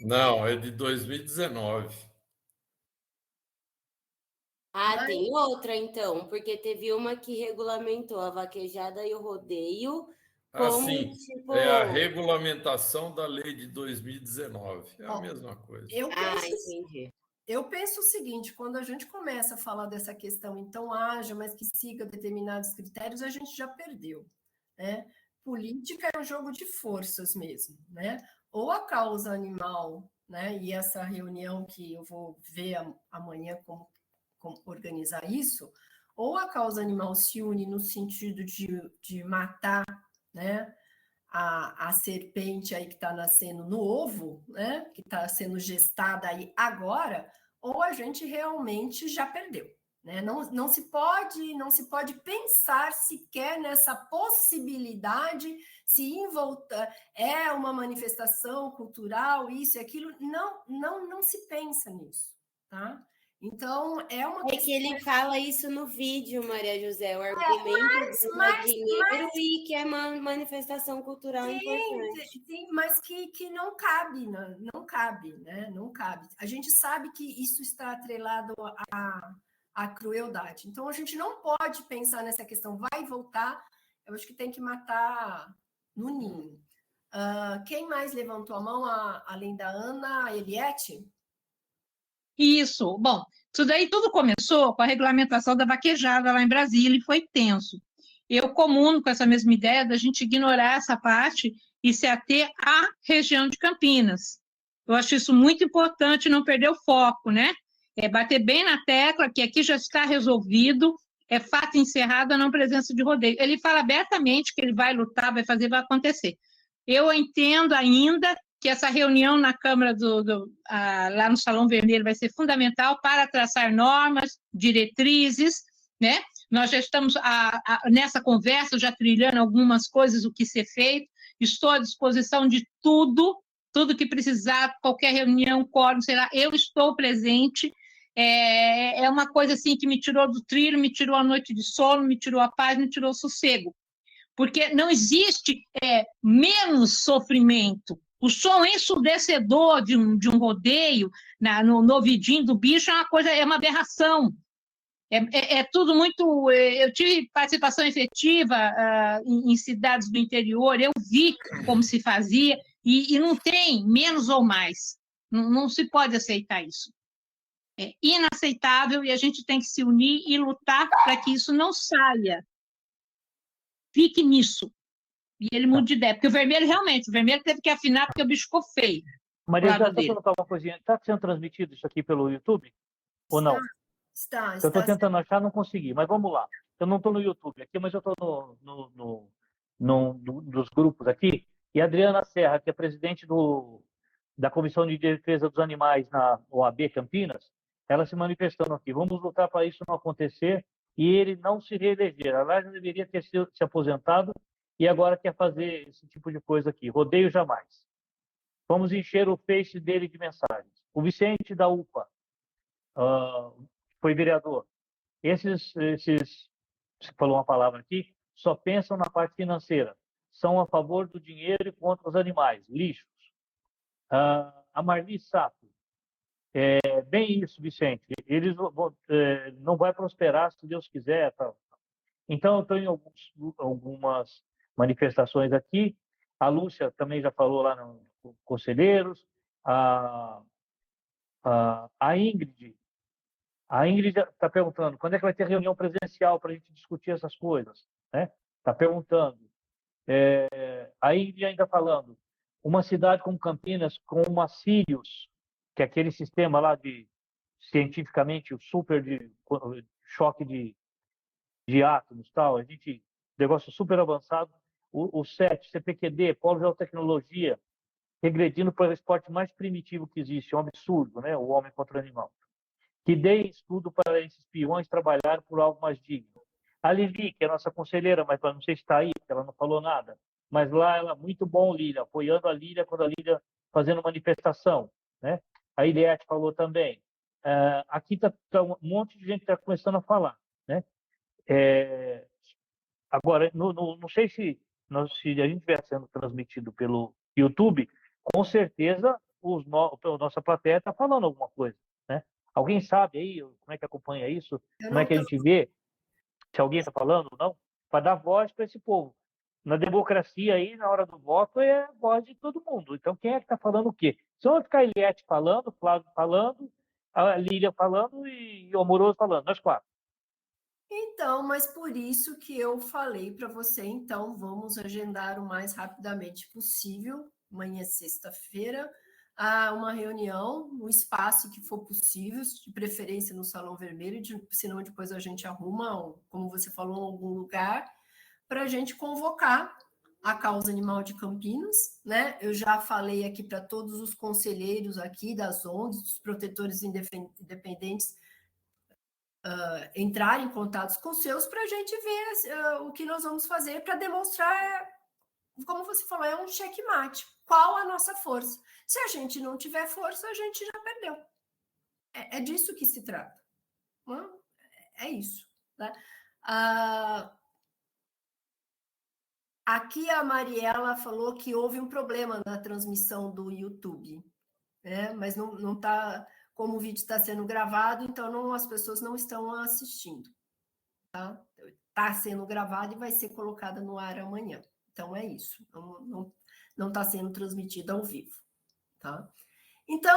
Não, é de 2019. Ah, tem outra então, porque teve uma que regulamentou a vaquejada e o rodeio como, Assim, tipo... é a regulamentação da lei de 2019. É a Ó, mesma coisa. entendi. Eu penso o seguinte, quando a gente começa a falar dessa questão, então haja, mas que siga determinados critérios, a gente já perdeu, né? Política é um jogo de forças mesmo, né? Ou a causa animal, né? E essa reunião que eu vou ver amanhã como organizar isso, ou a causa animal se une no sentido de matar, né? A serpente aí que está nascendo no ovo, né? Que está sendo gestada aí agora, ou a gente realmente já perdeu. Né? Não se pode pensar sequer nessa possibilidade se em volta é uma manifestação cultural, isso e aquilo. Não se pensa nisso. Tá? Então, é uma questão... que ele fala isso no vídeo, Maria José, o argumento de ganhar dinheiro e que é uma manifestação cultural importante. Sim, mas que não cabe, não cabe, né? Não cabe. A gente sabe que isso está atrelado à crueldade. Então, a gente não pode pensar nessa questão, vai voltar, eu acho que tem que matar no ninho. Quem mais levantou a mão, além da Ana, a Eliette? Isso. Bom, isso daí tudo começou com a regulamentação da vaquejada lá em Brasília e foi tenso. Eu comuno com essa mesma ideia da gente ignorar essa parte e se ater à região de Campinas. Eu acho isso muito importante, não perder o foco, né? É bater bem na tecla que aqui já está resolvido, é fato encerrado a não presença de rodeio. Ele fala abertamente que ele vai lutar, vai fazer, vai acontecer. Eu entendo ainda que essa reunião na Câmara lá no Salão Vermelho vai ser fundamental para traçar normas, diretrizes, né? Nós já estamos nessa conversa, já trilhando algumas coisas, o que ser feito, estou à disposição de tudo que precisar, qualquer reunião, quórum, sei lá, eu estou presente. É uma coisa assim que me tirou do trilho, me tirou a noite de sono, me tirou a paz, me tirou o sossego. Porque não existe menos sofrimento. O som ensurdecedor de um rodeio no ouvidinho do bicho é uma aberração. É tudo muito... Eu tive participação efetiva em cidades do interior, eu vi como se fazia, e não tem menos ou mais. Não se pode aceitar isso. É inaceitável e a gente tem que se unir e lutar para que isso não saia. Fique nisso. E ele muda de ideia, porque o vermelho teve que afinar porque o bicho ficou feio. Maria, já estou colocar uma coisinha. Está sendo transmitido isso aqui pelo YouTube? Ou não? Está. Eu estou tentando achar, não consegui, mas vamos lá. Eu não estou no YouTube aqui, mas eu estou dos grupos aqui. E a Adriana Serra, que é presidente da Comissão de Defesa dos Animais na OAB Campinas, ela se manifestando aqui. Vamos lutar para isso não acontecer e ele não se reeleger. Aliás, ele deveria ter se aposentado e agora quer fazer esse tipo de coisa aqui. Rodeio jamais. Vamos encher o Face dele de mensagens. O Vicente da UPA foi vereador. Esses, você falou uma palavra aqui, só pensam na parte financeira. São a favor do dinheiro e contra os animais, lixos. A Marli Sato. Bem isso, Vicente. Eles não vai prosperar se Deus quiser. Tá. Então, eu estou em algumas manifestações aqui. A Lúcia também já falou lá no Conselheiros. A Ingrid. A Ingrid está perguntando quando é que vai ter reunião presencial para a gente discutir essas coisas. Está perguntando. A Ingrid ainda falando. Uma cidade como Campinas, com uma Sirius, que é aquele sistema lá de, cientificamente, o super de choque de átomos, tal, negócio super avançado, o CET, CPQD, Polo de Geotecnologia, regredindo para o esporte mais primitivo que existe, é um absurdo, né? O homem contra o animal. Que dê estudo para esses peões trabalhar por algo mais digno. A Lili, que é nossa conselheira, mas não sei se está aí, porque ela não falou nada, mas lá ela, muito bom, Lília, apoiando a Lília quando a Lília fazendo manifestação, né? A Iliette falou também. Aqui um monte de gente está começando a falar, né? Agora, não sei se a gente estiver sendo transmitido pelo YouTube, com certeza a nossa plateia está falando alguma coisa, né? Alguém sabe aí como é que acompanha isso? Como é que a gente vê? Se alguém está falando ou não? Para dar voz para esse povo. Na democracia aí, na hora do voto, é a voz de todo mundo. Então, quem é que está falando o quê? Se eu ficar a Iliette falando, o Flávio falando, a Lília falando e o Amoroso falando, nós 4. Então, mas por isso que eu falei para você, então, vamos agendar o mais rapidamente possível, amanhã é sexta-feira, uma reunião, no espaço que for possível, de preferência no Salão Vermelho, senão depois a gente arruma, como você falou, em algum lugar, para a gente convocar a causa animal de Campinas, né? Eu já falei aqui para todos os conselheiros aqui das ONGs, dos protetores independentes, entrar em contato com os seus para a gente ver o que nós vamos fazer para demonstrar, como você falou, é um checkmate. Qual a nossa força? Se a gente não tiver força, a gente já perdeu. É disso que se trata. É isso. Né? Aqui a Mariela falou que houve um problema na transmissão do YouTube, né? Mas não está, como o vídeo está sendo gravado, então as pessoas não estão assistindo. Tá? Está sendo gravado e vai ser colocada no ar amanhã. Então é isso. Não está sendo transmitido ao vivo. Tá? Então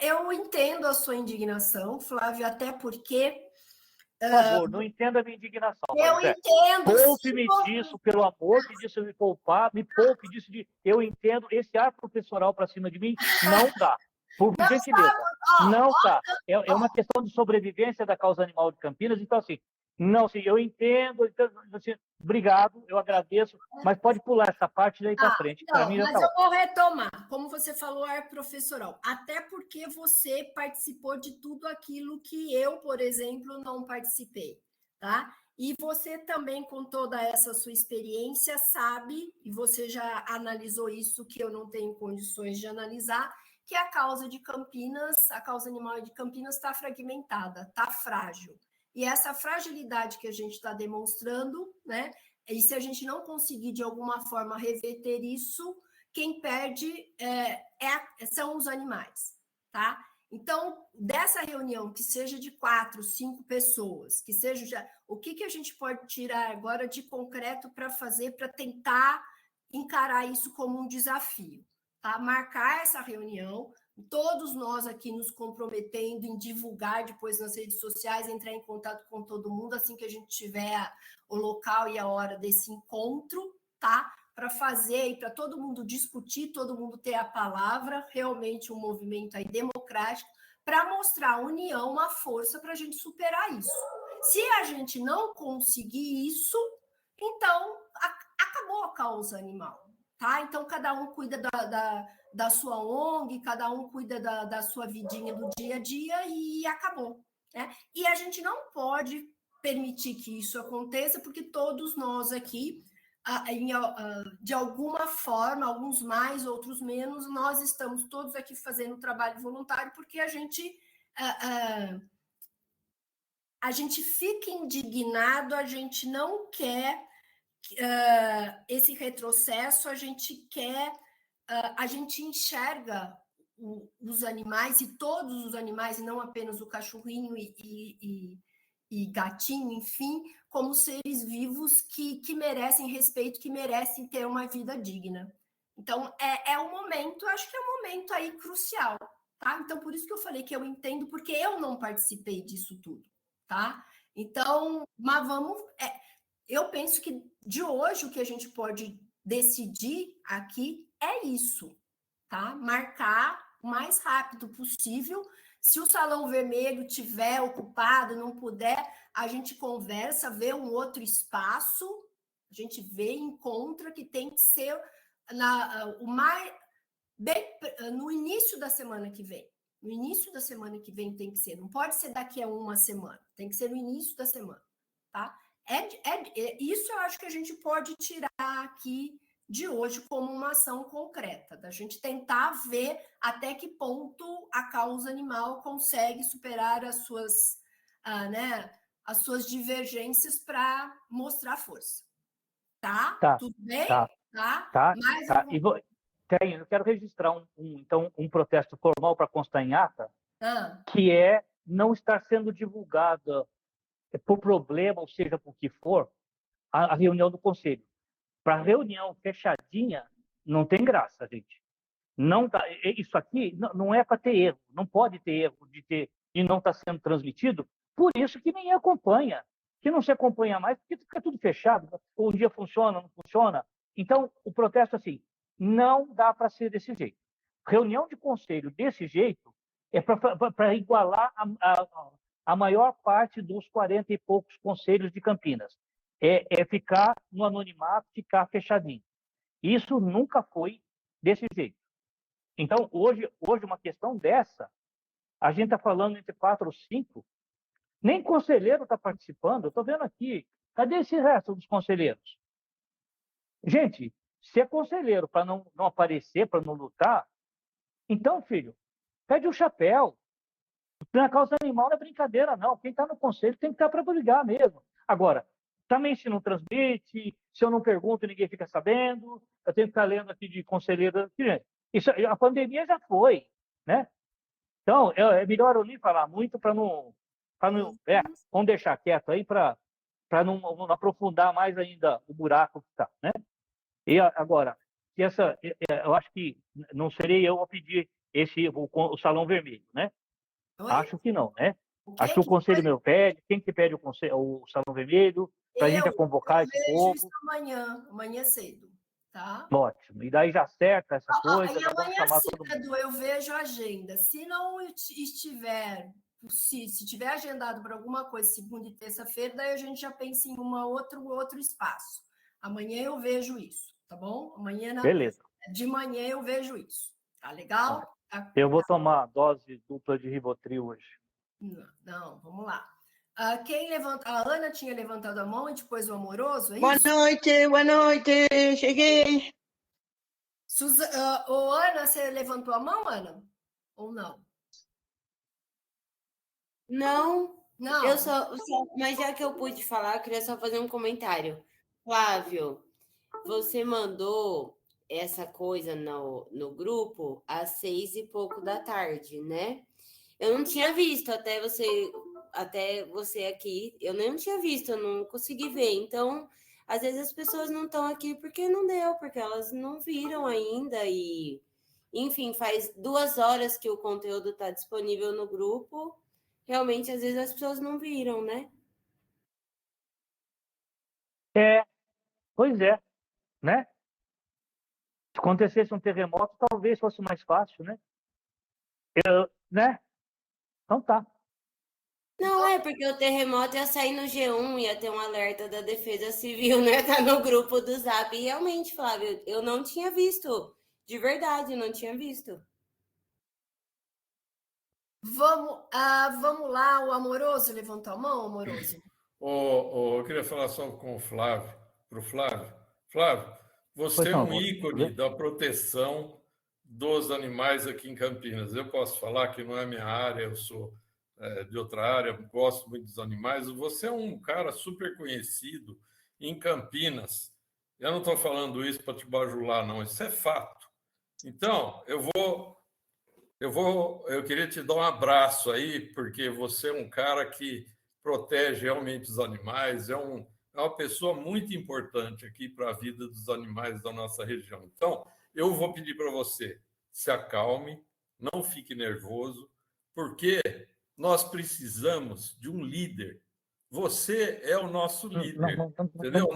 eu entendo a sua indignação, Flávio, até porque. Por favor, não entenda a minha indignação. Eu entendo. Poupe-me disso, pelo amor de Deus, me poupar, me poupe disso. Eu entendo, esse ar professoral para cima de mim não dá. Por gentileza, não dá. É uma questão de sobrevivência da causa animal de Campinas. Então, assim, não, sim, eu entendo. Assim, obrigado, eu agradeço, mas pode pular essa parte daí para frente. Para mim já mas eu vou retomar. Como você falou, ar professoral. Até porque você participou de tudo aquilo que eu, por exemplo, não participei, tá? E você também, com toda essa sua experiência, sabe, e você já analisou isso, que eu não tenho condições de analisar, que a causa de Campinas, a causa animal de Campinas está fragmentada, está frágil. E essa fragilidade que a gente está demonstrando, né? E se a gente não conseguir, de alguma forma, reverter isso, quem perde são os animais, tá? Então, dessa reunião, que seja de 4, 5 pessoas, que seja o que a gente pode tirar agora de concreto para fazer, para tentar encarar isso como um desafio, tá? Marcar essa reunião, todos nós aqui nos comprometendo em divulgar depois nas redes sociais, entrar em contato com todo mundo assim que a gente tiver o local e a hora desse encontro, tá? Para fazer e para todo mundo discutir, todo mundo ter a palavra, realmente um movimento aí democrático, para mostrar a união, a força para a gente superar isso. Se a gente não conseguir isso, então acabou a causa animal, tá? Então cada um cuida da sua ONG, cada um cuida da sua vidinha do dia a dia e acabou, né? E a gente não pode permitir que isso aconteça, porque todos nós aqui, de alguma forma, alguns mais, outros menos, nós estamos todos aqui fazendo trabalho voluntário porque a gente fica indignado, a gente não quer esse retrocesso, a gente enxerga os animais, e todos os animais, e não apenas o cachorrinho e gatinho, enfim, como seres vivos que merecem respeito, que merecem ter uma vida digna. Então, é um momento, acho que é um momento aí crucial, tá? Então, por isso que eu falei que eu entendo, porque eu não participei disso tudo, tá? Então, mas eu penso que de hoje o que a gente pode decidir aqui é isso, tá? Marcar o mais rápido possível. Se o Salão Vermelho estiver ocupado, não puder, a gente conversa, vê um outro espaço, a gente vê, encontra, que tem que ser no início da semana que vem. No início da semana que vem tem que ser, não pode ser daqui a uma semana, tem que ser no início da semana, tá? Isso eu acho que a gente pode tirar aqui de hoje como uma ação concreta, da gente tentar ver até que ponto a causa animal consegue superar as suas, as suas divergências para mostrar força. Tá? Tá, Tudo bem? tá, tá. Mais tá. algum... Eu quero registrar um protesto formal para constar em ata, Ah, que é não estar sendo divulgada por problema, ou seja, por que for, a reunião do conselho. Para reunião fechadinha, não tem graça, gente. Não tá, isso aqui não é para ter erro, não pode ter erro de não estar sendo transmitido, por isso que ninguém acompanha, que não se acompanha mais, porque fica tudo fechado, um dia funciona, não funciona. Então, o protesto, assim, não dá para ser desse jeito. Reunião de conselho desse jeito é para igualar a maior parte dos 40 e poucos conselhos de Campinas. É ficar no anonimato, ficar fechadinho. Isso nunca foi desse jeito. Então, hoje uma questão dessa, a gente está falando entre 4 ou 5, nem conselheiro está participando. Eu estou vendo aqui, cadê esse resto dos conselheiros? Gente, se é conselheiro para não aparecer, para não lutar, então, filho, pede o chapéu. Na causa animal não é brincadeira, não. Quem está no conselho tem que estar para brigar mesmo. Agora, também se não transmite, se eu não pergunto, ninguém fica sabendo, eu tenho que ficar lendo aqui de conselheiro. Isso, a pandemia já foi, né? Então, é melhor eu nem falar muito para não vamos deixar quieto aí para não aprofundar mais ainda o buraco que está, né? E agora, eu acho que não serei eu a pedir o salão vermelho, né? oi? Acho que não, né? Acho que o conselho meu pede, quem que pede o salão vermelho, para a gente convocar esse povo. Isso amanhã cedo, tá? Ótimo. E daí já acerta essa coisa, E já vamos amanhã chamar todo mundo. cedo eu vejo a agenda. Se não estiver, se tiver agendado para alguma coisa segunda e terça-feira, daí a gente já pensa em outro espaço. Amanhã eu vejo isso, tá bom? Beleza. De manhã eu vejo isso. Tá legal? Eu vou tomar dose dupla de Rivotril hoje. Não, vamos lá. Quem levanta? A Ana tinha levantado a mão e depois o Amoroso, é Boa isso? noite, cheguei. Ana, você levantou a mão, Ana? Ou não? Não. Não. Mas já que eu pude falar, eu queria só fazer um comentário. Flávio, você mandou essa coisa no grupo às 6 e pouco da tarde, né? Eu não tinha visto até você aqui, eu nem tinha visto, eu não consegui ver. Então, às vezes as pessoas não estão aqui porque não deu, porque elas não viram ainda e, enfim, faz 2 horas que o conteúdo está disponível no grupo. Realmente, às vezes as pessoas não viram, né? Pois é, né? Se acontecesse um terremoto, talvez fosse mais fácil, né? Né? Então tá. Não, é porque o terremoto ia sair no G1, ia ter um alerta da Defesa Civil, né? Tá no grupo do Zap. E realmente, Flávio, eu não tinha visto. De verdade, não tinha visto. Vamos lá, o Amoroso levantou a mão, Amoroso? Eu queria falar só com o Flávio, para o Flávio. Flávio, você é um ícone da proteção dos animais aqui em Campinas. Eu posso falar que não é minha área, eu sou de outra área, gosto muito dos animais. Você é um cara super conhecido em Campinas. Eu não estou falando isso para te bajular, não. Isso é fato. Então, eu queria te dar um abraço aí, porque você é um cara que protege realmente os animais, é uma pessoa muito importante aqui para a vida dos animais da nossa região. Então, eu vou pedir para você, se acalme, não fique nervoso, porque nós precisamos de um líder. Você é o nosso líder, entendeu?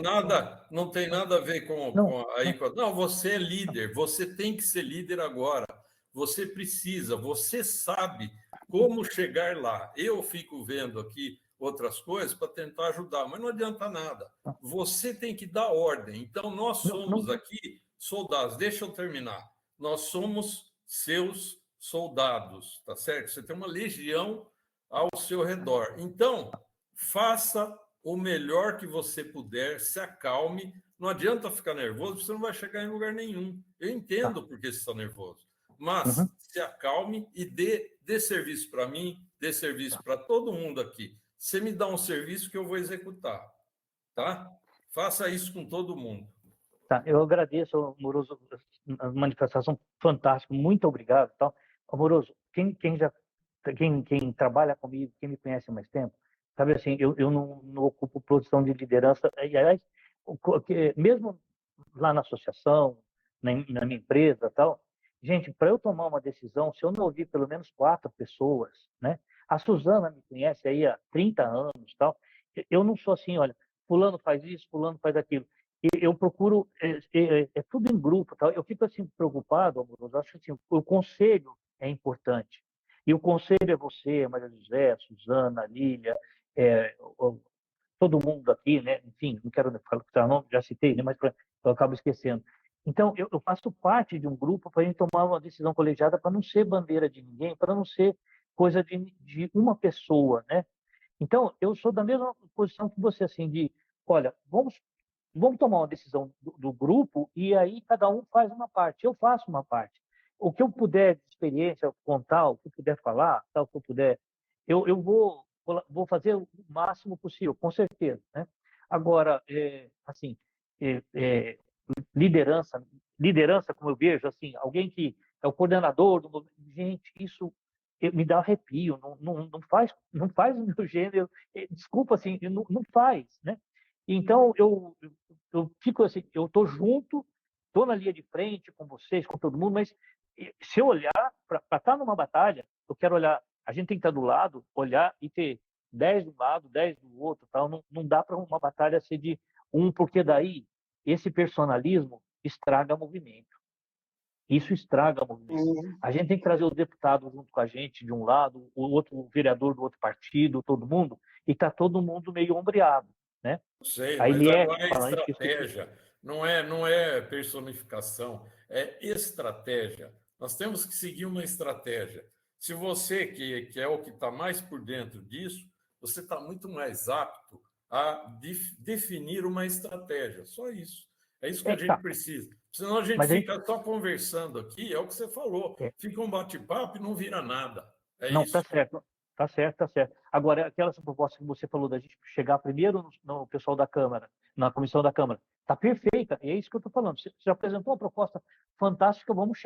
Não tem nada a ver com Não, você é líder, você tem que ser líder agora. Você precisa, você sabe como chegar lá. Eu fico vendo aqui outras coisas para tentar ajudar, mas não adianta nada. Você tem que dar ordem. Então, nós somos aqui soldados. Deixa eu terminar. Nós somos seus soldados, tá certo? Você tem uma legião ao seu redor. Então, faça o melhor que você puder, se acalme, Não adianta ficar nervoso, você não vai chegar em lugar nenhum. Eu entendo porque você está nervoso. Mas se acalme e dê serviço para mim, dê serviço para todo mundo aqui. Você me dá um serviço que eu vou executar, tá? Faça isso com todo mundo. Tá, eu agradeço, Amoroso, a manifestação fantástica, muito obrigado. Tá? Amoroso, quem trabalha comigo, quem me conhece há mais tempo, sabe assim, eu não ocupo posição de liderança. Aliás, mesmo lá na associação, na minha empresa, tal, gente, para eu tomar uma decisão, se eu não ouvir pelo menos 4 pessoas, né? A Suzana me conhece aí há 30 anos, tal. Eu não sou assim, olha, fulano faz isso, fulano faz aquilo. Eu procuro, é tudo em grupo, tal. Eu fico assim preocupado, Amoroso, acho que assim, o conselho é importante. E o conselho é você, Maria José, Suzana, Lília, todo mundo aqui, né? Enfim, não quero falar nome, já citei, né? Mas eu acabo esquecendo. Então, eu faço parte de um grupo para a gente tomar uma decisão colegiada para não ser bandeira de ninguém, para não ser coisa de uma pessoa, né? Então, eu sou da mesma posição que você, assim, de, olha, vamos tomar uma decisão do grupo e aí cada um faz uma parte. Eu faço uma parte. O que eu puder de experiência contar, o que eu puder falar, tal, o que eu puder, eu vou fazer o máximo possível, com certeza, né? Agora, assim, é, é, liderança, como eu vejo, assim, alguém que é o coordenador do movimento, gente, isso me dá arrepio, não faz o meu gênero, desculpa, assim, não faz, né? Então, eu fico assim, eu estou junto, estou na linha de frente com vocês, com todo mundo, mas se eu olhar, para estar numa batalha, eu quero olhar, a gente tem que estar do lado, olhar e ter 10 de um lado, 10 do outro, tal. Não dá para uma batalha ser de um, porque daí esse personalismo estraga movimento. Isso estraga movimento. A gente tem que trazer o deputado junto com a gente de um lado, o outro o vereador do outro partido, todo mundo, e está todo mundo meio ombreado, né? Sei, A mas Eliette, não é estratégia, não é personificação, é estratégia. Nós temos que seguir uma estratégia. Se você, que é o que está mais por dentro disso, você está muito mais apto a definir uma estratégia. Só isso. É isso que a gente precisa. Senão a gente fica só conversando aqui, é o que você falou. Fica um bate-papo e não vira nada. É não, isso. tá certo. Tá certo, tá certo. Agora, aquela proposta que você falou da gente chegar primeiro no pessoal da Câmara, na comissão da Câmara, tá perfeita. É isso que eu estou falando. Você já apresentou uma proposta fantástica, vamos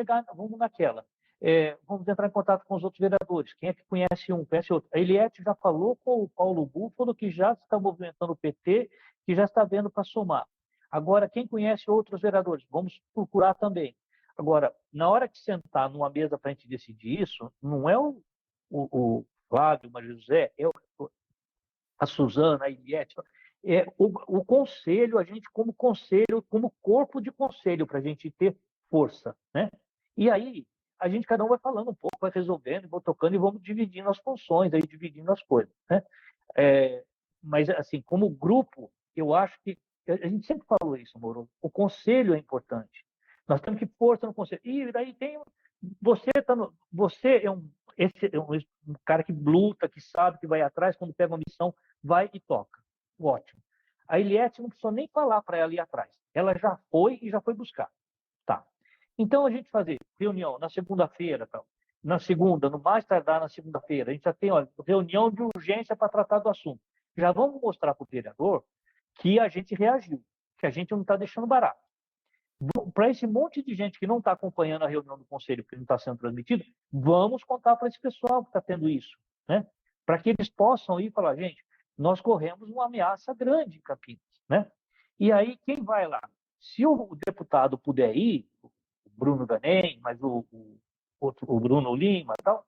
naquela. Vamos entrar em contato com os outros vereadores. Quem é que conhece um, conhece outro? A Eliette já falou com o Paulo Búfalo, que já está movimentando o PT, que já está vendo para somar. Agora, quem conhece outros vereadores? Vamos procurar também. Agora, na hora que sentar numa mesa para a gente decidir isso, não é o Flávio, o Maria José, a Suzana, a Eliette, o conselho, a gente como conselho, como corpo de conselho, para a gente ter força, né? E aí, a gente, cada um vai falando um pouco, vai resolvendo, vai tocando e vamos dividindo as funções, aí dividindo as coisas, né? Mas, assim, como grupo, eu acho que, a gente sempre falou isso, Moro, o conselho é importante. Nós temos que força no conselho. E daí tem, você é um cara que luta, que sabe, que vai atrás, quando pega uma missão, vai e toca. Ótimo. A Eliette não precisou nem falar para ela ir atrás. Ela já foi e já foi buscar. Tá. Então, a gente fazer reunião na segunda-feira, na segunda, no mais tardar na segunda-feira, a gente já tem reunião de urgência para tratar do assunto. Já vamos mostrar para o vereador que a gente reagiu, que a gente não está deixando barato. Para esse monte de gente que não está acompanhando a reunião do conselho, porque não está sendo transmitido, vamos contar para esse pessoal que está tendo isso, né? Para que eles possam ir e falar, gente, nós corremos uma ameaça grande em Campinas, né? E aí, quem vai lá? Se o deputado puder ir, o Bruno Ganem, mas o Bruno Lima e tal,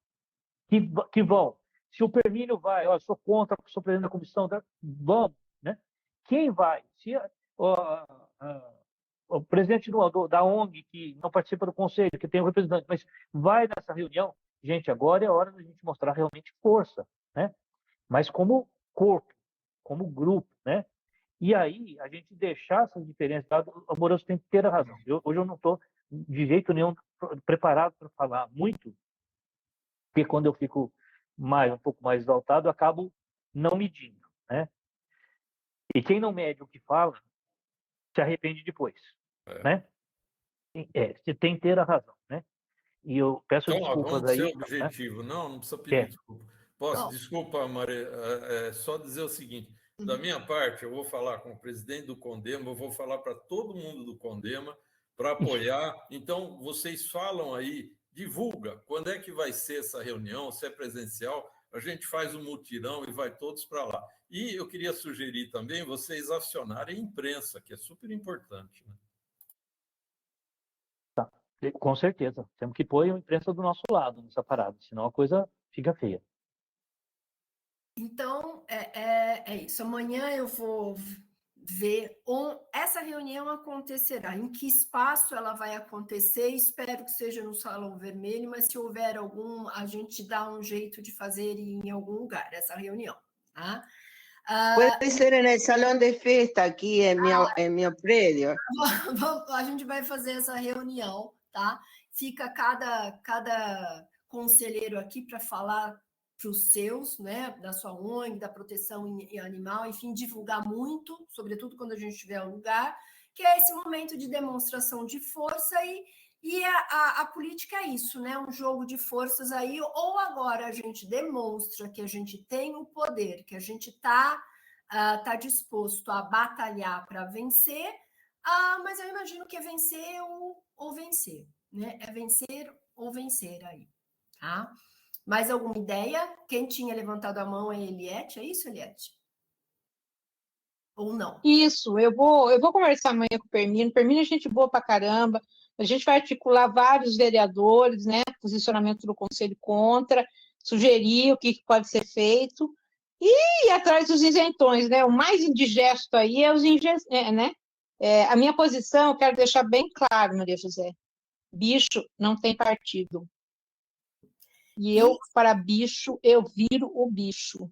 que vão. Se o Permínio vai, eu sou contra, sou presidente da comissão, vamos, né? Quem vai? Se o presidente da ONG, que não participa do conselho, que tem um representante, mas vai nessa reunião, gente, agora é a hora da gente mostrar realmente força, né? Mas como corpo, como grupo, né? E aí, a gente deixar essas diferenças, o Amoroso tem que ter a razão. Hoje eu não estou, de jeito nenhum, preparado para falar muito, porque quando eu fico um pouco mais exaltado, eu acabo não medindo, né? E quem não mede o que fala, se arrepende depois, né? Você tem que ter a razão, né? E eu peço Então, desculpas vamos aí. ser objetivo. Né? Não precisa pedir desculpa. Desculpa, Maria, só dizer o seguinte, da minha parte, eu vou falar com o presidente do Condema, eu vou falar para todo mundo do Condema para apoiar. Então, vocês falam aí, divulga, quando é que vai ser essa reunião, se é presencial, a gente faz um mutirão e vai todos para lá. E eu queria sugerir também vocês acionarem a imprensa, que é super importante, né? Com certeza. Temos que pôr a imprensa do nosso lado nessa parada, senão a coisa fica feia. Então, é isso. Amanhã eu vou ver onde essa reunião acontecerá, em que espaço ela vai acontecer. Espero que seja no Salão Vermelho, mas se houver algum, a gente dá um jeito de fazer em algum lugar essa reunião. Tá? Puede ser en el salón de festa, aquí en mi prédio. A gente vai fazer essa reunião, tá? Fica cada conselheiro aqui para falar para os seus, né, da sua ONG, da proteção animal, enfim, divulgar muito, sobretudo quando a gente estiver ao lugar, que é esse momento de demonstração de força e a política é isso, né, um jogo de forças aí, ou agora a gente demonstra que a gente tem o poder, que a gente está disposto a batalhar para vencer, mas eu imagino que é vencer ou vencer, né, é vencer ou vencer aí, tá? Mais alguma ideia? Quem tinha levantado a mão é Eliette, é isso, Eliette? Ou não? Isso, eu vou conversar amanhã com o Permino. Permino é gente boa pra caramba. A gente vai articular vários vereadores, né? Posicionamento do Conselho contra, sugerir o que pode ser feito e ir atrás dos isentões, né? O mais indigesto aí é os né? A minha posição, eu quero deixar bem claro, Maria José. Bicho não tem partido. E eu, para bicho, eu viro o bicho.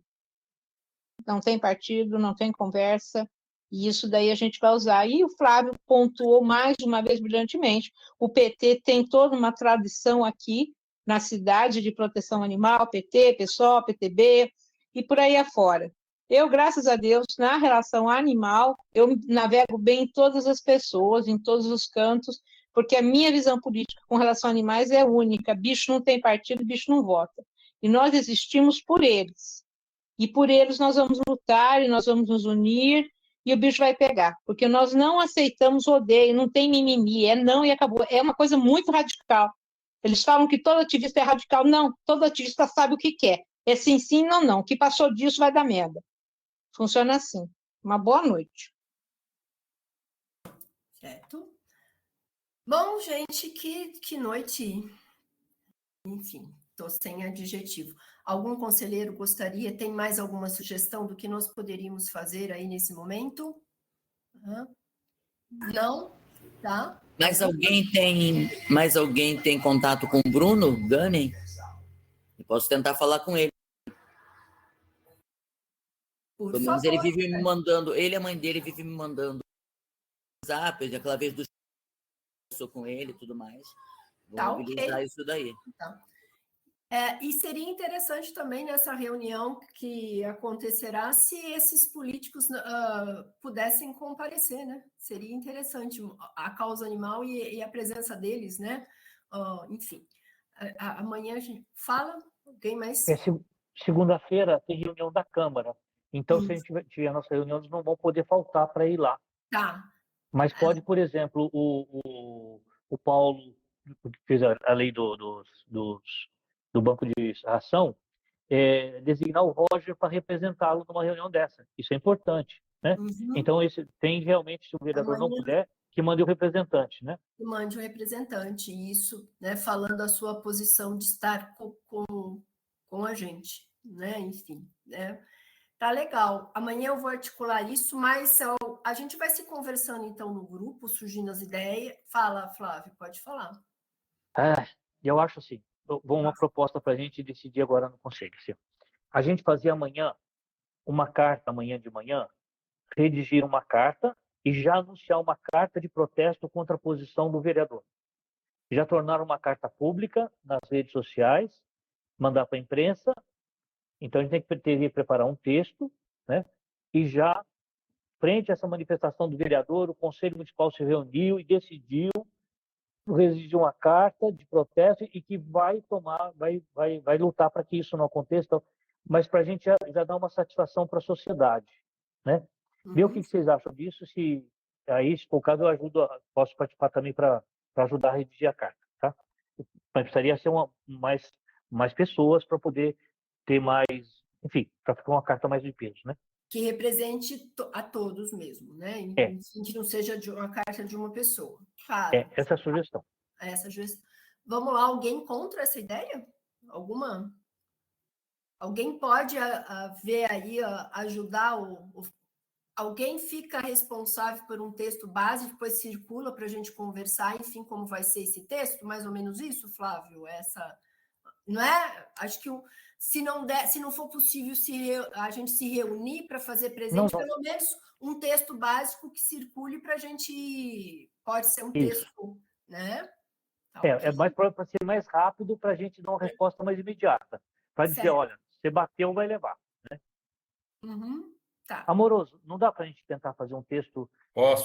Não tem partido, não tem conversa, e isso daí a gente vai usar. E o Flávio pontuou mais uma vez brilhantemente, o PT tem toda uma tradição aqui na cidade de proteção animal, PT, PSOL, PTB, e por aí afora. Eu, graças a Deus, na relação animal, eu navego bem em todas as pessoas, em todos os cantos, porque a minha visão política com relação a animais é única. Bicho não tem partido, bicho não vota. E nós existimos por eles. E por eles nós vamos lutar, e nós vamos nos unir, e o bicho vai pegar. Porque nós não aceitamos odeio, não tem mimimi, é não e acabou. É uma coisa muito radical. Eles falam que todo ativista é radical. Não, todo ativista sabe o que quer. É sim, sim, não, não. O que passou disso vai dar merda. Funciona assim. Uma boa noite. Certo. Bom, gente, que noite. Enfim, estou sem adjetivo. Algum conselheiro gostaria? Tem mais alguma sugestão do que nós poderíamos fazer aí nesse momento? Não? Tá? Mais alguém tem contato com o Bruno Gunning? Eu posso tentar falar com ele. Por Pelo menos favor. ele vive me mandando, ele e a mãe dele vivem me mandando WhatsApp, aquela vez do com ele e tudo mais. Vou Tá, mobilizar ok. isso daí. Tá. E seria interessante também nessa reunião que acontecerá se esses políticos pudessem comparecer, né? Seria interessante a causa animal e a presença deles, né? Enfim, amanhã a gente fala. Alguém mais? Segunda-feira tem reunião da Câmara. Então, se a gente tiver a nossa reunião, eles não vão poder faltar para ir lá. Tá. Mas pode, por exemplo, o Paulo, que fez a lei do Banco de Ração, designar o Roger para representá-lo numa reunião dessa. Isso é importante, né? Então, tem realmente, se o vereador não puder, que mande o representante, né? Que mande o representante, isso, né? Falando a sua posição de estar com a gente, né? Enfim, né? Tá legal. Amanhã eu vou articular isso, mas a gente vai se conversando então no grupo, surgindo as ideias. Fala, Flávio, pode falar. Eu acho assim, uma proposta para a gente decidir agora no Conselho. Assim. A gente fazia amanhã uma carta, amanhã de manhã, redigir uma carta e já anunciar uma carta de protesto contra a posição do vereador. Já tornar uma carta pública nas redes sociais, mandar para a imprensa. Então, a gente teria que preparar um texto, né? E já frente a essa manifestação do vereador, o Conselho Municipal se reuniu e decidiu redigir uma carta de protesto e que vai lutar para que isso não aconteça, mas para a gente já dar uma satisfação para a sociedade, né? Ver o que vocês acham disso, se for o caso, posso participar também para ajudar a redigir a carta, tá? Mas precisaria ser mais pessoas para poder ter mais, enfim, para ficar uma carta mais de peso, né? Que represente a todos mesmo, né? Que não seja uma carta de uma pessoa. Claro. Essa é a sugestão. Essa sugestão. Vamos lá, alguém contra essa ideia? Alguém pode ver aí, ajudar alguém fica responsável por um texto base, depois circula para a gente conversar, enfim, como vai ser esse texto? Mais ou menos isso, Flávio? Não é? Acho que se não for possível a gente se reunir para fazer presente, pelo menos um texto básico que circule para a gente. Pode ser um texto, né? É mais para ser mais rápido, para a gente dar uma resposta mais imediata. Para dizer, olha, você bateu, vai levar. Né? Tá. Amoroso, não dá para a gente tentar fazer um texto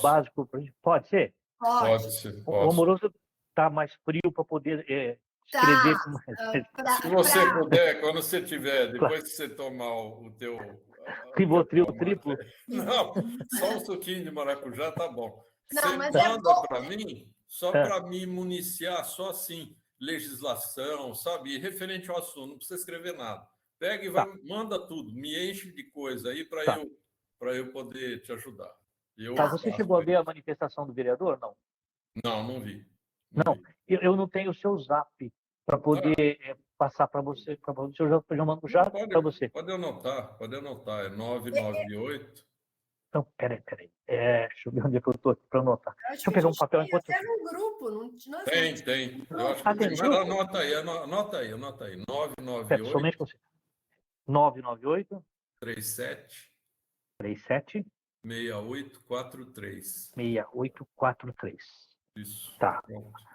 básico? Pode ser? Pode ser. O Amoroso está mais frio para poder escrever. Se você puder, quando você tiver, depois que você tomar o teu... Rivotril triplo? Não, só um suquinho de maracujá tá bom. Não, você mas manda para mim, só para me municiar, só assim, legislação, sabe? E referente ao assunto, não precisa escrever nada. Pega e manda tudo, me enche de coisa aí para eu poder te ajudar. Você chegou a ver a manifestação do vereador? Não. Não vi. Não, eu não tenho o seu zap para poder passar para você. Eu já mando já para você. Pode anotar. É 998. Então, peraí. Deixa eu ver onde é que eu estou aqui para anotar. Deixa eu pegar um papel enquanto. Tem no grupo, não? Tem. Eu acho que tem. Anota aí. 998. Pera, somente você. 998 37 6843. Isso. Tá.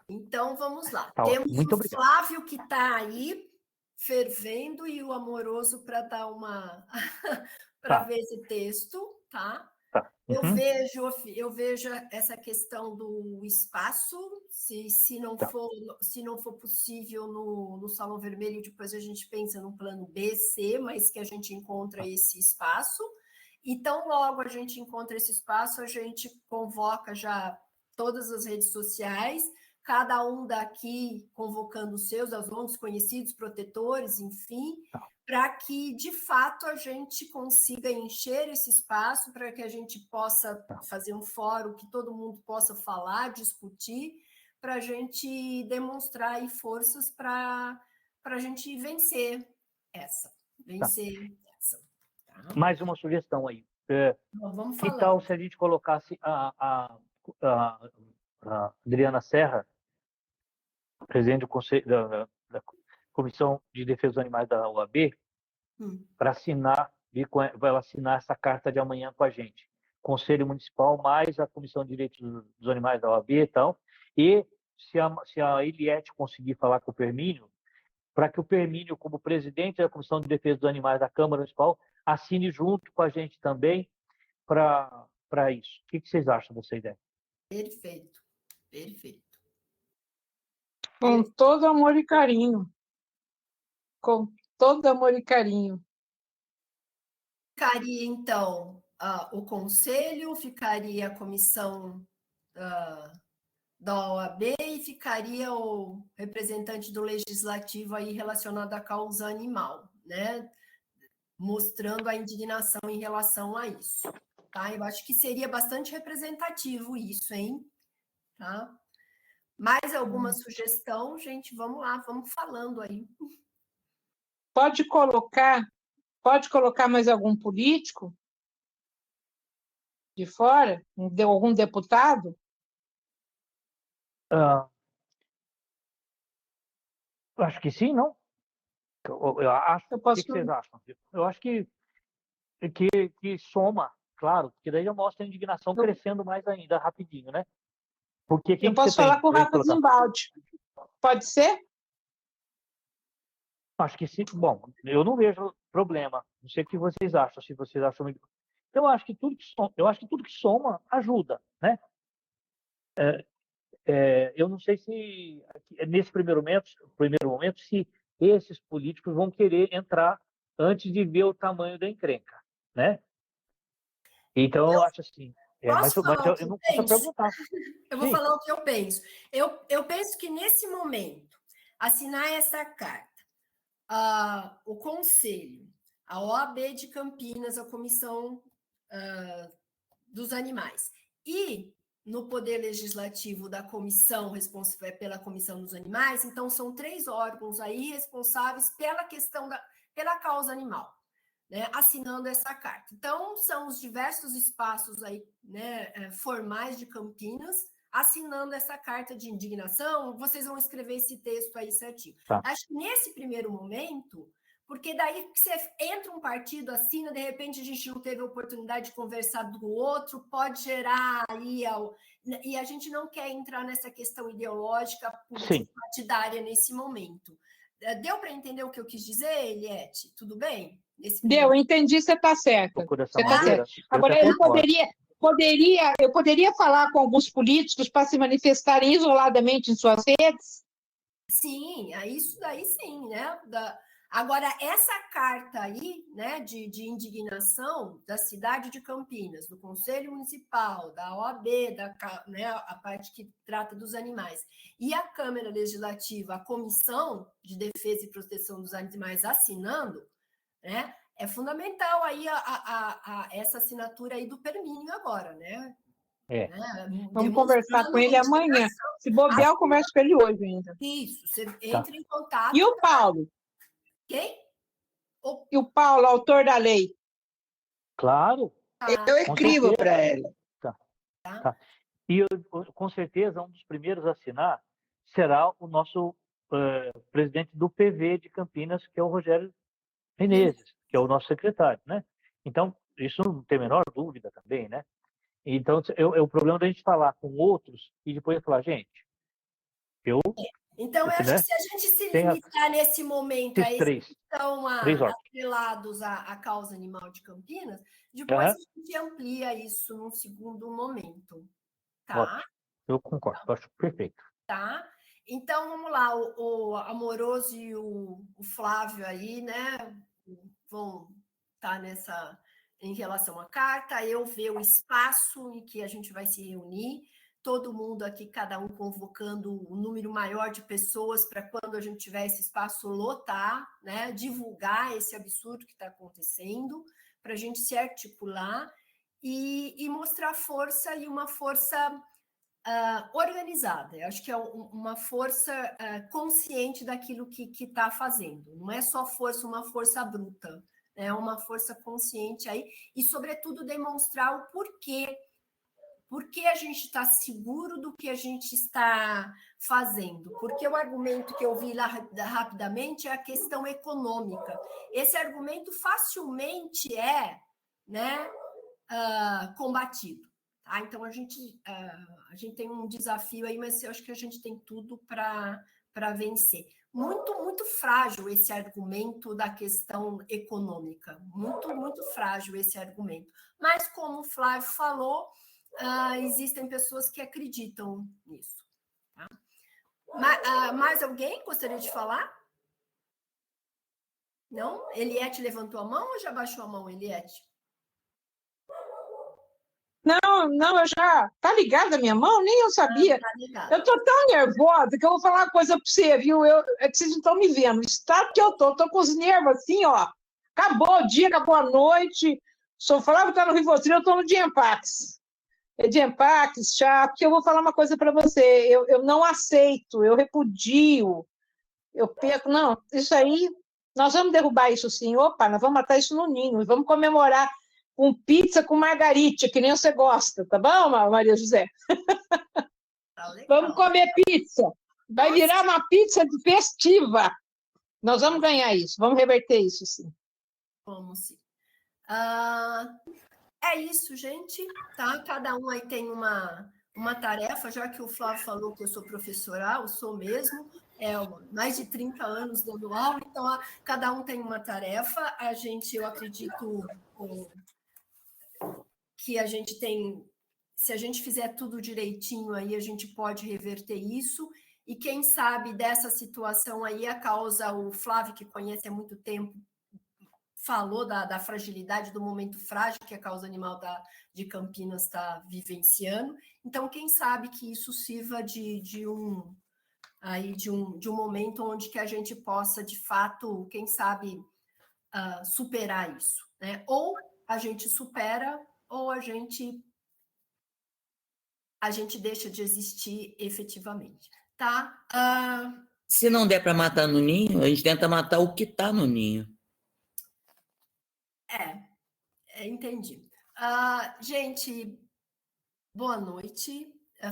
Então, vamos lá. Tá, temos muito o obrigado. Flávio que está aí, fervendo, e o Amoroso para dar para ver esse texto, tá? Eu vejo essa questão do espaço, se não for possível no Salão Vermelho, depois a gente pensa no plano B, C, mas que a gente encontra esse espaço. Então, logo a gente encontra esse espaço, a gente convoca já todas as redes sociais, cada um daqui convocando os seus ONGs conhecidos, protetores, enfim, para que, de fato, a gente consiga encher esse espaço, para que a gente possa fazer um fórum, que todo mundo possa falar, discutir, para a gente demonstrar aí forças para a gente vencer essa. Tá? Mais uma sugestão aí. Vamos que tal se a gente colocasse a Adriana Serra, presidente do Conselho, da Comissão de Defesa dos Animais da OAB, para assinar, vai assinar essa carta de amanhã com a gente. Conselho Municipal mais a Comissão de Direitos dos Animais da OAB e tal. E se a Eliette conseguir falar com o Permínio, para que o Permínio, como presidente da Comissão de Defesa dos Animais da Câmara Municipal, assine junto com a gente também para isso. O que vocês acham dessa ideia? Perfeito. Com todo amor e carinho. Ficaria, então, o Conselho, ficaria a Comissão da OAB e ficaria o representante do Legislativo aí relacionado à causa animal, né? Mostrando a indignação em relação a isso. Tá? Eu acho que seria bastante representativo isso, hein? Tá? Mais alguma sugestão, gente? Vamos lá, vamos falando aí. Pode colocar mais algum político de fora? Algum deputado? Acho que sim, não? Eu acho. O que vocês acham? Eu acho que soma, claro, porque daí já mostra a indignação crescendo mais ainda, rapidinho, né? Porque eu posso falar com o Rafa Zimbaldi. Pode ser? Acho que sim. Bom, eu não vejo problema. Não sei o que vocês acham. Se vocês acham eu acho que tudo que soma ajuda, né? Eu não sei se nesse primeiro momento se esses políticos vão querer entrar antes de ver o tamanho da encrenca, né? Então eu acho assim. Mas eu não posso perguntar. Eu vou falar o que eu penso. Eu penso que nesse momento assinar essa carta, o Conselho, a OAB de Campinas, a Comissão dos Animais, e no Poder Legislativo da comissão responsável pela Comissão dos Animais, então são 3 órgãos aí responsáveis pela questão pela causa animal, né, assinando essa carta. Então, são os diversos espaços aí, né, formais de Campinas, assinando essa carta de indignação. Vocês vão escrever esse texto aí certinho. Tá. Acho que nesse primeiro momento, porque daí que você entra um partido, assina, de repente a gente não teve a oportunidade de conversar do outro, pode gerar aí, e a gente não quer entrar nessa questão ideológica, partidária nesse momento. Deu para entender o que eu quis dizer, Eliette? Tudo bem? Deu, eu entendi, você está certa. Você está certa. Agora, eu poderia falar com alguns políticos para se manifestarem isoladamente em suas redes? Sim, isso daí sim, né? Agora, essa carta aí, né, de indignação da cidade de Campinas, do Conselho Municipal, da OAB, né, a parte que trata dos animais, e a Câmara Legislativa, a Comissão de Defesa e Proteção dos Animais assinando, né, é fundamental aí essa assinatura aí do Permínio agora, né? Vamos conversar com ele amanhã. Se bobear, eu converso com ele hoje ainda. Isso, você entra em contato. E o Paulo? Quem? E o Paulo, autor da lei? Claro. Eu escrevo para ele. Tá. E com certeza um dos primeiros a assinar será o nosso presidente do PV de Campinas, que é o Rogério Menezes, que é o nosso secretário, né? Então, isso não tem a menor dúvida também, né? Então, é o problema da gente falar com outros e depois falar, gente, Então, eu acho que se a gente se limitar nesse momento a esses que estão atrelados à causa animal de Campinas, depois a gente amplia isso num segundo momento. Tá? Ótimo. Eu concordo, acho perfeito. Tá? Então, vamos lá, o Amoroso e o Flávio aí, né, vão estar em relação à carta, eu ver o espaço em que a gente vai se reunir, todo mundo aqui, cada um convocando um número maior de pessoas para quando a gente tiver esse espaço lotar, né, divulgar esse absurdo que está acontecendo, para a gente se articular e mostrar força e uma força organizada. Eu acho que é uma força consciente daquilo que está fazendo. Não é só força, uma força bruta, é uma força consciente aí e, sobretudo, demonstrar o porquê. Porque a gente está seguro do que a gente está fazendo? Porque o argumento que eu vi lá rapidamente é a questão econômica. Esse argumento facilmente é, né, combatido. Tá? Então, a gente tem um desafio aí, mas eu acho que a gente tem tudo para vencer. Muito, muito frágil esse argumento da questão econômica. Muito, muito frágil esse argumento. Mas, como o Flávio falou, existem pessoas que acreditam nisso. Tá? Mais alguém gostaria de falar? Não? Eliette levantou a mão ou já baixou a mão, Eliette? Não, eu já... Tá ligada a minha mão? Nem eu sabia. Eu tô tão nervosa que eu vou falar uma coisa para você, viu? É que vocês não estão me vendo. O estado que eu tô com os nervos assim, ó. Acabou o dia, acabou a noite. Só falava que tá no Rivotril, eu tô no Diempax. Diempax, chá, porque eu vou falar uma coisa para você. Eu não aceito, eu repudio, eu perco. Não, isso aí, nós vamos derrubar isso sim. Opa, nós vamos matar isso no ninho e vamos comemorar com pizza com margarita, que nem você gosta, tá bom, Maria José? Vamos comer pizza. Vai virar uma pizza festiva. Nós vamos ganhar isso, vamos reverter isso, sim. Vamos sim. É isso, gente. Tá? Cada um aí tem uma tarefa, já que o Flávio falou que eu sou professora, eu sou mesmo. Mais de 30 anos dando aula, então cada um tem uma tarefa. Eu acredito, que a gente tem, se a gente fizer tudo direitinho aí, a gente pode reverter isso. E quem sabe dessa situação aí, a causa, o Flávio, que conhece há muito tempo, falou da fragilidade, do momento frágil que a causa animal de Campinas está vivenciando. Então, quem sabe que isso sirva de um momento onde que a gente possa, de fato, quem sabe, superar isso, né? Ou a gente supera, ou a gente deixa de existir efetivamente, tá? Se não der para matar no ninho, a gente tenta matar o que está no ninho. Entendi. Gente, boa noite.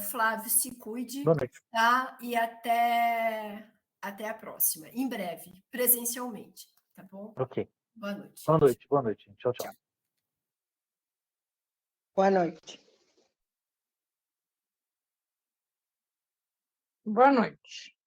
Flávio, se cuide. Boa noite. Tá? E até a próxima, em breve, presencialmente, tá bom? Ok. Boa noite. Boa noite, boa noite. Tchau, tchau. Boa noite. Boa noite.